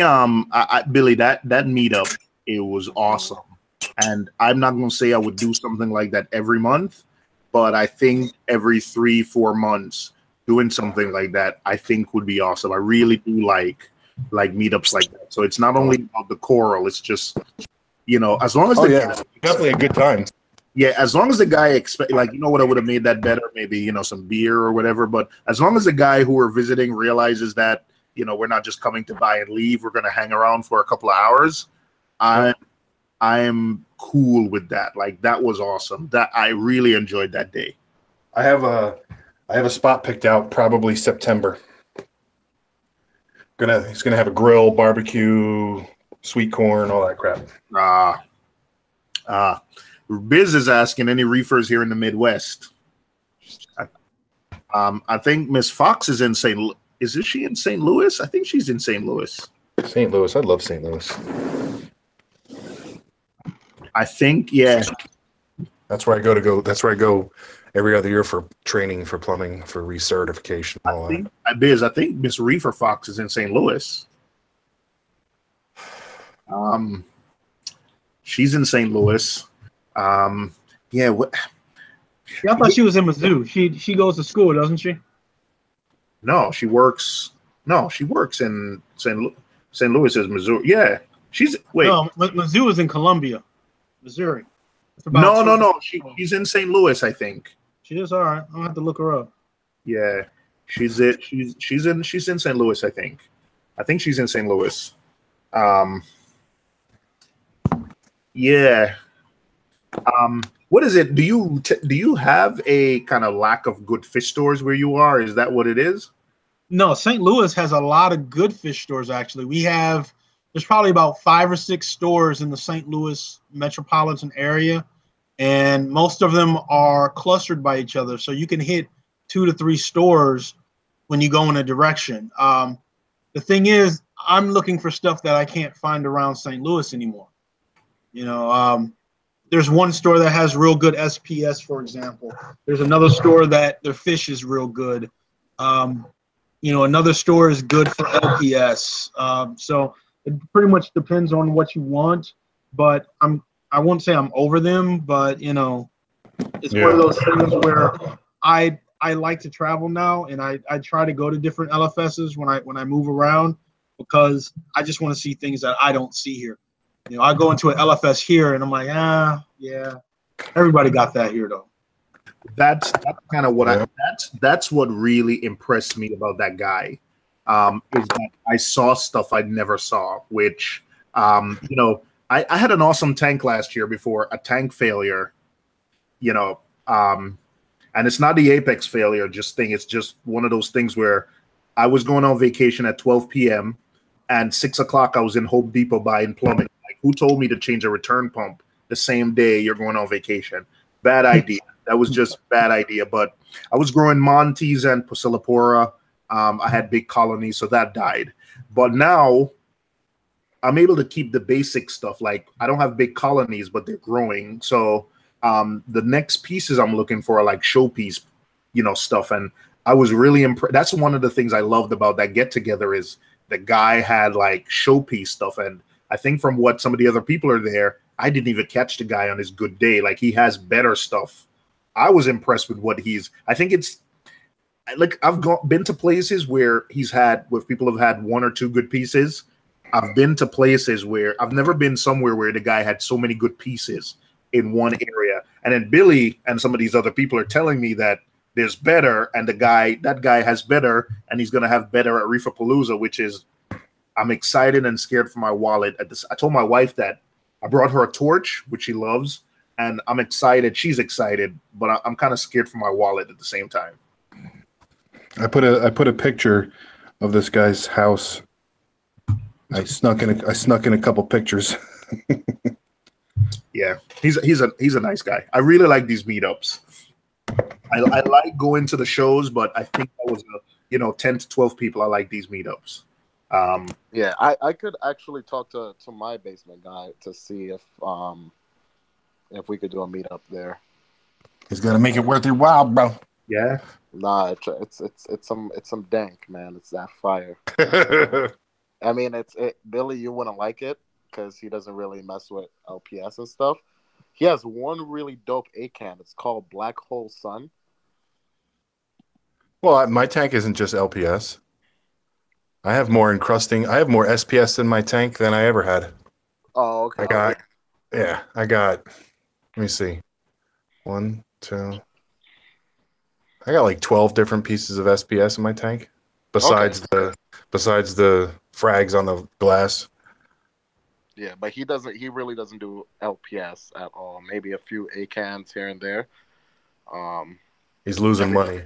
Billy, that meetup, it was awesome. And I'm not gonna say I would do something like that every month, but I think every 3-4 months doing something like that I think would be awesome. I really do like meetups like that. So it's not only about the coral, it's just as long as definitely a good time. Yeah, as long as the guy what I would have made that better, maybe some beer or whatever. But as long as the guy who we're visiting realizes that we're not just coming to buy and leave, we're going to hang around for a couple of hours, I'm cool with that. Like that was awesome. That I really enjoyed that day. I have a spot picked out, probably September. He's gonna have a grill, barbecue, sweet corn, all that crap. Biz is asking any reefers here in the Midwest. I think Miss Fox is in St. Is she in St. Louis? I think she's in St. Louis. St. Louis. I love St. Louis. I think, yeah. That's where I go. That's where I go every other year for training for plumbing, for recertification. I think Miss Reefer Fox is in St. Louis. She's in St. Louis. Yeah. What? Yeah, I thought she was in Mizzou. She goes to school, doesn't she? No, she works. No, she works in St. Louis as Missouri. Yeah, No, Mizzou is in Columbia, Missouri. No. She's in St. Louis, I think. She is, all right. I'll have to look her up. Yeah, she's in St. Louis, I think. I think she's in St. Louis. Yeah. What is it? Do you have a kind of lack of good fish stores where you are? Is that what it is? No, St. Louis has a lot of good fish stores. Actually, there's probably about 5 or 6 stores in the St. Louis metropolitan area, and most of them are clustered by each other. So you can hit 2 to 3 stores when you go in a direction. The thing is, I'm looking for stuff that I can't find around St. Louis anymore. There's one store that has real good SPS, for example. There's another store that their fish is real good. Another store is good for LPS. So it pretty much depends on what you want. But I won't say I'm over them, but it's one of those things where I like to travel now, and I try to go to different LFSs when I move around, because I just want to see things that I don't see here. I go into an LFS here and I'm like, yeah, everybody got that here though. That's kind of what that's what really impressed me about that guy. Is that I saw stuff I never saw, which I had an awesome tank last year before a tank failure, and it's not the Apex failure it's just one of those things where I was going on vacation at 12 p.m. and 6 o'clock I was in Home Depot buying plumbing. Like, who told me to change a return pump the same day you're going on vacation? Bad idea. That was just bad idea. But I was growing Montes and Pusillipora. I had big colonies, so that died. But now I'm able to keep the basic stuff. Like, I don't have big colonies, but they're growing. So the next pieces I'm looking for are like showpiece, stuff. And I was really impressed. That's one of the things I loved about that get together is the guy had like showpiece stuff. And I think from what some of the other people are there, I didn't even catch the guy on his good day. Like, he has better stuff. I was impressed with what I think it's like I've been to places where people have had 1 or 2 good pieces. I've been to places where I've never been somewhere where the guy had so many good pieces in one area. And then Billy and some of these other people are telling me that there's better, and that guy has better, and he's going to have better at Reefapalooza, which is, I'm excited and scared for my wallet. I told my wife that I brought her a torch, which she loves, and I'm excited. She's excited, but I'm kind of scared for my wallet at the same time. I put a picture of this guy's house. I snuck in a couple pictures. Yeah, he's a nice guy. I really like these meetups. I like going to the shows, but I think that was 10 to 12 people. I like these meetups. Yeah, I could actually talk to my basement guy to see if we could do a meetup there. He's gonna make it worth your while, bro. Yeah. Nah, it's some dank, man. It's that fire. I mean, Billy, you wouldn't like it because he doesn't really mess with LPS and stuff. He has one really dope A-can. It's called Black Hole Sun. Well, my tank isn't just LPS. I have more encrusting. I have more SPS in my tank than I ever had. Oh, okay. I got, let me see. 1, 2. I got like 12 different pieces of SPS in my tank, besides the frags on the glass. Yeah, but he really doesn't do LPS at all. Maybe a few A-cans here and there. He's losing money.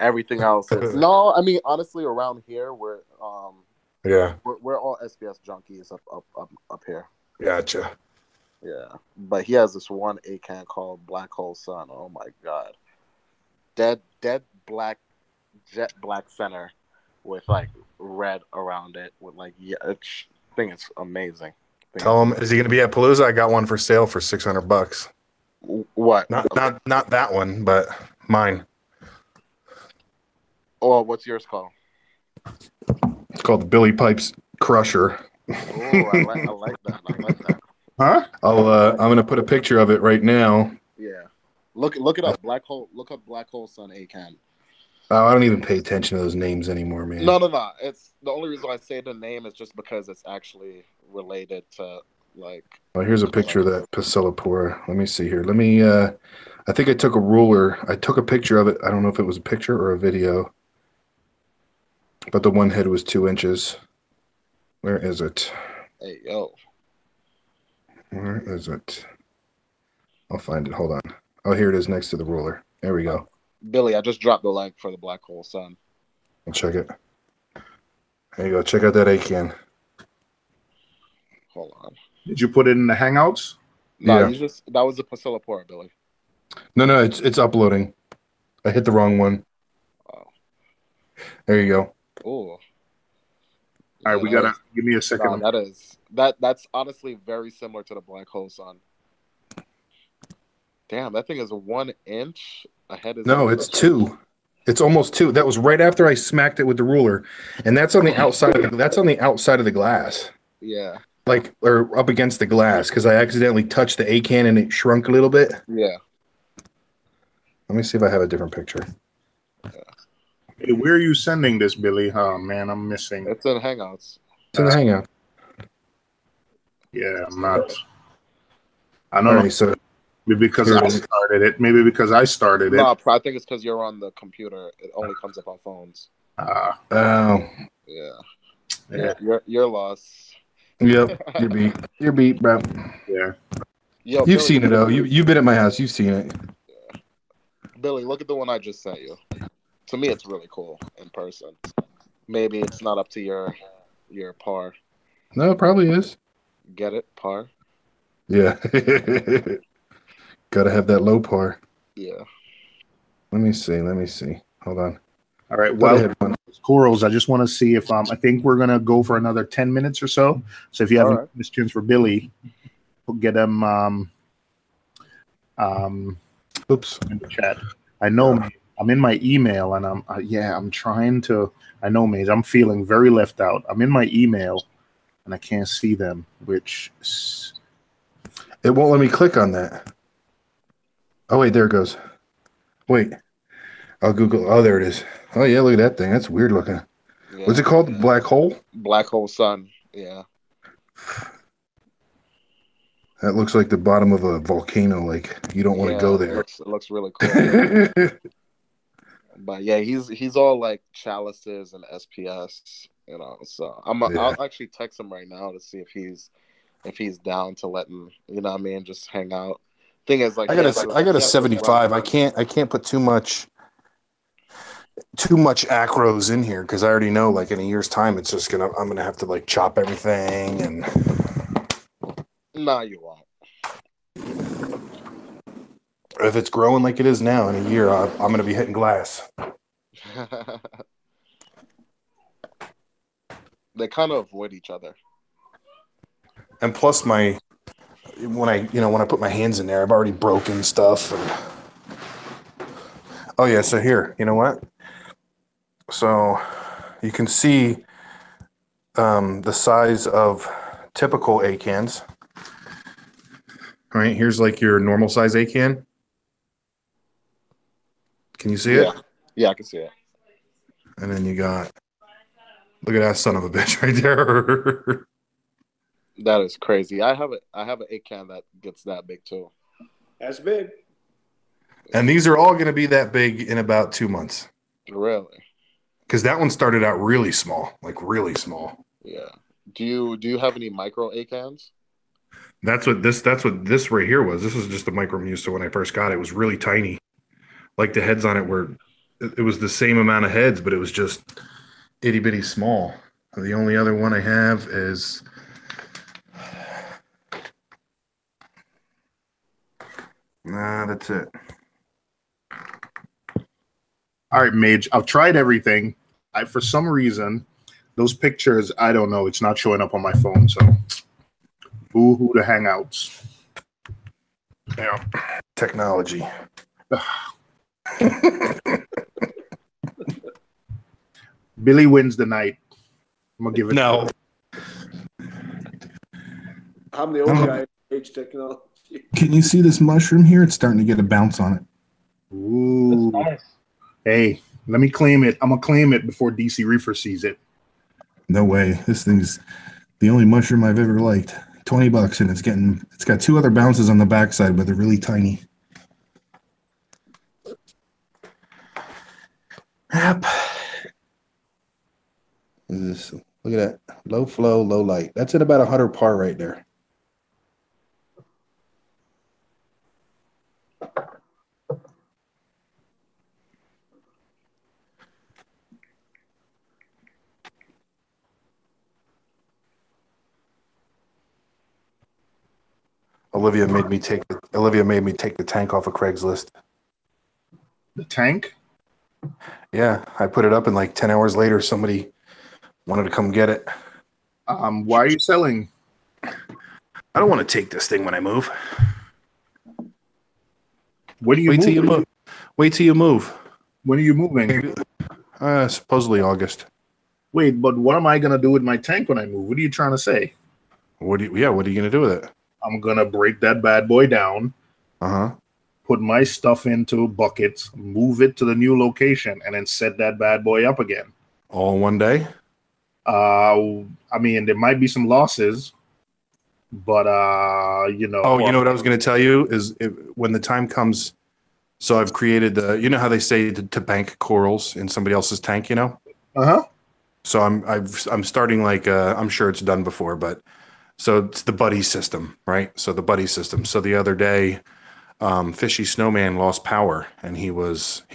Everything else is no. I mean, honestly, around here we're all SPS junkies up here. Gotcha. Yeah, but he has this one A-can called Black Hole Sun. Oh my god, dead black, jet black center with like red around it with like I think it's amazing. Tell him, is he going to be at Palooza? I got one for sale for $600. What? Not that one, but mine. Oh, what's yours called? It's called the Billy Pipes Crusher. Oh, I like that. Huh? I'm gonna put a picture of it right now. Yeah, look it up. Look up Black Hole Sun A-can. Oh, I don't even pay attention to those names anymore, man. No. It's the only reason I say the name is just because it's actually related to like. Oh, here's a picture of that Pusillipora. Let me see here. Let me. I think I took a ruler. I took a picture of it. I don't know if it was a picture or a video. but the one head was 2 inches. Where is it? Hey, yo. Where is it? I'll find it. Hold on. Oh, here it is next to the ruler. There we go. Billy, I just dropped the link for the black hole sun. I'll check it. There you go. Check out that A-can. Hold on. Did you put it in the Hangouts? No, Yeah. you just that was the Priscilla pour, Billy. No, it's uploading. I hit the wrong one. Oh. There you go. Ooh. All right, we gotta give me a second. That's honestly very similar to the black hole sun. Damn, that thing is 1 inch ahead. No, it's 2. It's almost 2. That was right after I smacked it with the ruler, and that's on the outside of the glass. Yeah. Like, or up against the glass, because I accidentally touched the A-can and it shrunk a little bit. Yeah. Let me see if I have a different picture. Hey, where are you sending this, Billy? Oh man, I'm missing. It's in Hangouts. It's in the Hangout. Yeah, I'm not. I don't know. Right, so Maybe because I started it. Maybe because I started it. No, I think it's because you're on the computer. It only comes up on phones. oh, Yeah. You're lost. yep, you're beat, bro. Yeah. Yo, You've seen it though. You've been at my house. You've seen it. Yeah. Billy, look at the one I just sent you. To me, it's really cool in person. Maybe it's not up to your par. No, it probably is. Get it, par? Yeah. Gotta have that low par. Yeah. Let me see. Hold on. All right. Well, corals. I just want to see if I think we're gonna go for another 10 minutes or so. So if you have any questions for Billy, we'll get them. Oops. In the chat. I know I'm in my email, and I'm trying to. I know, Mage. I'm feeling very left out. I'm in my email, and I can't see them, which it won't let me click on that. Oh wait, there it goes. Wait, I'll Google. Oh, there it is. Oh yeah, look at that thing. That's weird looking. Yeah. What's it called? Black hole? Black hole sun. Yeah. That looks like the bottom of a volcano. Like you don't want to go there. It looks really cool. But yeah, he's all like chalices and SPS, you know. So I'll actually text him right now to see if he's down to let him, you know what I mean, just hang out. Thing is, like, I got a 75. I can't put too much acros in here because I already know, like, in a year's time, I'm gonna have to like chop everything and. Nah, you won't. If it's growing like it is now, in a year, I'm gonna be hitting glass. They kind of avoid each other. And plus, when I put my hands in there, I've already broken stuff. Oh yeah, so here, you know what? So you can see the size of typical A-cans. Right, here's like your normal size A-can. Can you see it? Yeah, I can see it. And then you got, look at that son of a bitch right there. That is crazy. I have an A-can that gets that big too. That's big. And these are all going to be that big in about 2 months. Really? Because that one started out really small, like really small. Yeah. Do you have any micro A-cans? That's what this right here was. This was just the Micro Muse. So when I first got it, it was really tiny. Like the heads on it it was the same amount of heads, but it was just itty bitty small. The only other one I have is that's it. All right, Mage. I've tried everything. For some reason, those pictures, I don't know, it's not showing up on my phone. So, boo-hoo to Hangouts. Yeah, technology. Billy wins the night. I'm gonna give it. No, I'm the old guy. Age technology. Can you see this mushroom here? It's starting to get a bounce on it. Ooh. Nice. Hey, let me claim it. I'm gonna claim it before DC Reefer sees it. No way. This thing's the only mushroom I've ever liked. $20, and it's got 2 other bounces on the backside, but they're really tiny. Yep. Look at that. Low flow, low light. That's at about 100 par right there. Olivia made me take the tank off of Craigslist. The tank? Yeah, I put it up, and like 10 hours later, somebody wanted to come get it. Why are you selling? I don't want to take this thing when I move. When are you Wait till moving? you move. Wait till you move. When are you moving? Maybe, supposedly August. Wait, but what am I gonna do with my tank when I move? What are you trying to say? What are you gonna do with it? I'm gonna break that bad boy down, Uh-huh. put my stuff into buckets, move it to the new location, and then set that bad boy up again. All in one day? I mean, there might be some losses, but you know. Oh, you know what I was going to tell you is when the time comes. So I've created you know how they say to bank corals in somebody else's tank, you know? Uh-huh. So I'm starting like I'm sure it's done before, but so it's the buddy system, right? So the buddy system. So the other day, Fishy Snowman lost power and he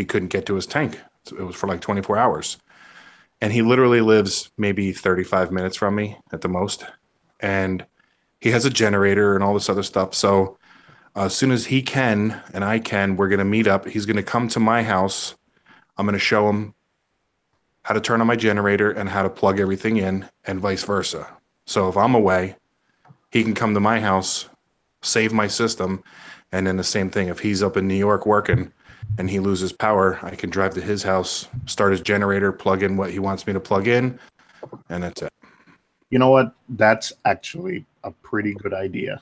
couldn't get to his tank. It was for like 24 hours. And he literally lives maybe 35 minutes from me at the most. And he has a generator and all this other stuff. So as soon as he can and I can, we're going to meet up. He's going to come to my house. I'm going to show him how to turn on my generator and how to plug everything in and vice versa. So if I'm away, he can come to my house, save my system. And then the same thing, if he's up in New York working and he loses power, I can drive to his house, start his generator, plug in what he wants me to plug in, and that's it. You know what? That's actually a pretty good idea.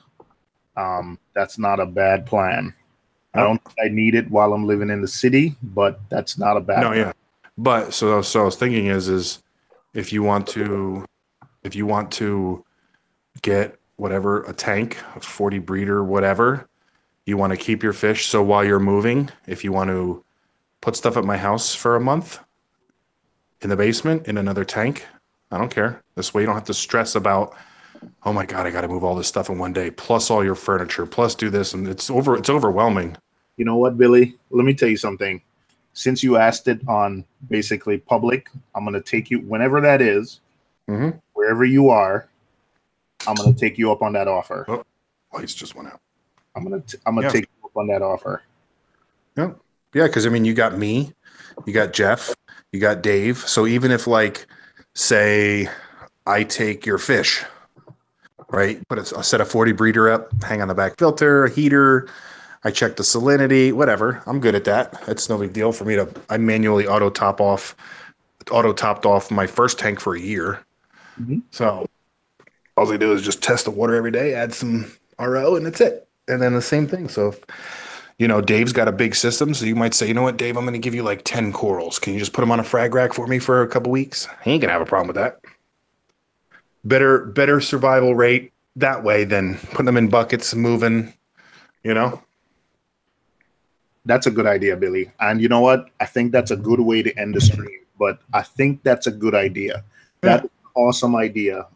That's not a bad plan. I don't think I need it while I'm living in the city, but that's not a bad plan. Yeah. But so I was thinking is if you want to get whatever, a tank, a 40 breeder, whatever, you want to keep your fish. So while you're moving, if you want to put stuff at my house for a month in the basement in another tank, I don't care. This way you don't have to stress about, oh my God, I got to move all this stuff in one day, plus all your furniture, plus do this. And it's overwhelming. You know what, Billy? Let me tell you something. Since you asked it on basically public, I'm going to take you whenever that is, wherever you are, I'm going to take you up on that offer. Oh, lights just went out. I'm gonna take you up on that offer. Yeah, because I mean, you got me, you got Jeff, you got Dave. So even if, like, say, I take your fish, right? Put a set of 40 breeder up, hang on the back filter, a heater. I check the salinity, whatever. I'm good at that. It's no big deal for me I manually auto topped off my first tank for a year. So all I do is just test the water every day, add some RO, and that's it. And then the same thing. So, Dave's got a big system. So you might say, you know what, Dave, I'm going to give you like 10 corals. Can you just put them on a frag rack for me for a couple weeks? He ain't going to have a problem with that. Better survival rate that way than putting them in buckets and moving, That's a good idea, Billy. And you know what? I think that's a good way to end the stream. But I think that's a good idea. That's an awesome idea.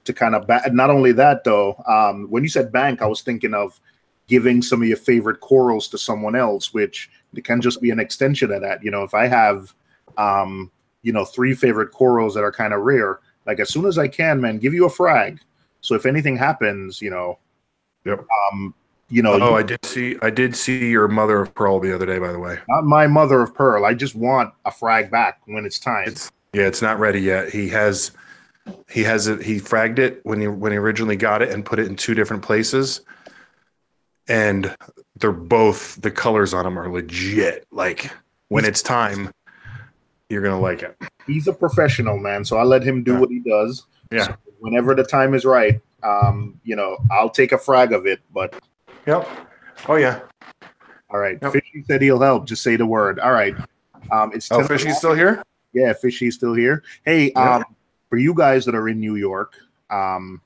To kind of not only that though, when you said bank, I was thinking of giving some of your favorite corals to someone else, which it can just be an extension of that. If I have 3 favorite corals that are kind of rare, like as soon as I can, man, give you a frag. So if anything happens, Yep. I did see your mother of pearl the other day, by the way. Not my mother of pearl. I just want a frag back when it's time. It's not ready yet. He fragged it when he originally got it and put it in 2 different places, and they're both, the colors on them are legit. Like when it's time, you're gonna like it. He's a professional, man, so I let him do what he does. Yeah. So whenever the time is right, I'll take a frag of it. But oh yeah. All right. Yep. Fishy said he'll help. Just say the word. All right. It's Fishy's still here? Yeah, Fishy's still here. Hey, for you guys that are in New York, I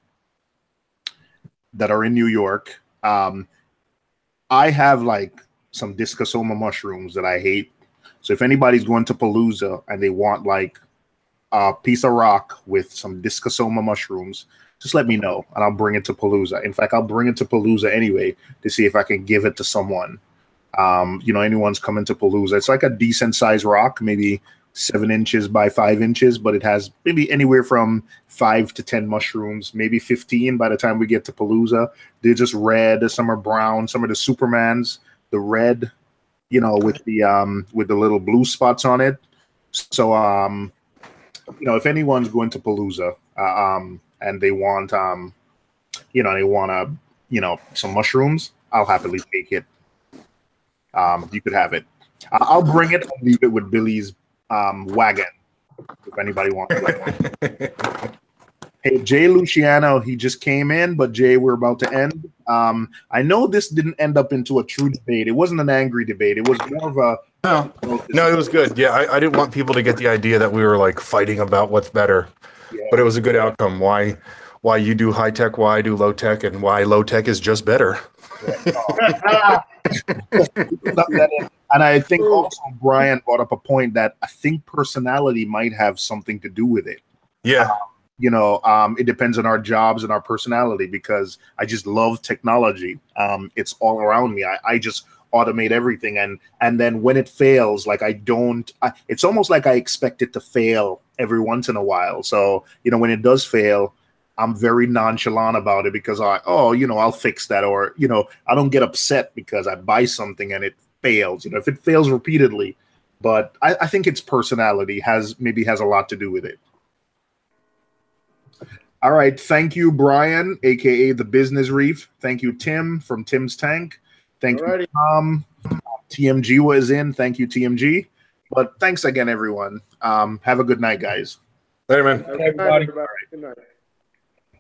have like some discosoma mushrooms that I hate. So if anybody's going to Palooza and they want like a piece of rock with some discosoma mushrooms, just let me know, and I'll bring it to Palooza. In fact, I'll bring it to Palooza anyway to see if I can give it to someone. Anyone's coming to Palooza. It's like a decent sized rock, maybe 7 inches by 5 inches, but it has maybe anywhere from 5 to 10 mushrooms, maybe 15 by the time we get to Palooza. They're just red, some are brown, some are the Supermans, the red, with the little blue spots on it. So if anyone's going to Palooza, and they want some mushrooms, I'll happily take it. You could have it. I'll bring it and leave it with Billy's wagon if anybody wants it. Hey, Jay Luciano, he just came in, but Jay, we're about to end. I know this didn't end up into a true debate. It wasn't an angry debate. It was more of a no, it was good. Yeah, I didn't want people to get the idea that we were like fighting about what's better, but it was a good outcome. Why you do high tech, why I do low tech, and why low tech is just better. And I think also Brian brought up a point that I think personality might have something to do with it. Yeah. It depends on our jobs and our personality, because I just love technology. It's all around me. I just automate everything. And then when it fails, like it's almost like I expect it to fail every once in a while. So, when it does fail, I'm very nonchalant about it because I'll fix that. Or, I don't get upset because I buy something and it fails, if it fails repeatedly. But I think its personality has a lot to do with it. All right. Thank you, Brian, aka the Business Reef. Thank you, Tim from Tim's Tank. Thank you, Tom. TMG was in. Thank you, TMG. But thanks again, everyone. Have a good night, guys. Later, man. Everybody. Good night.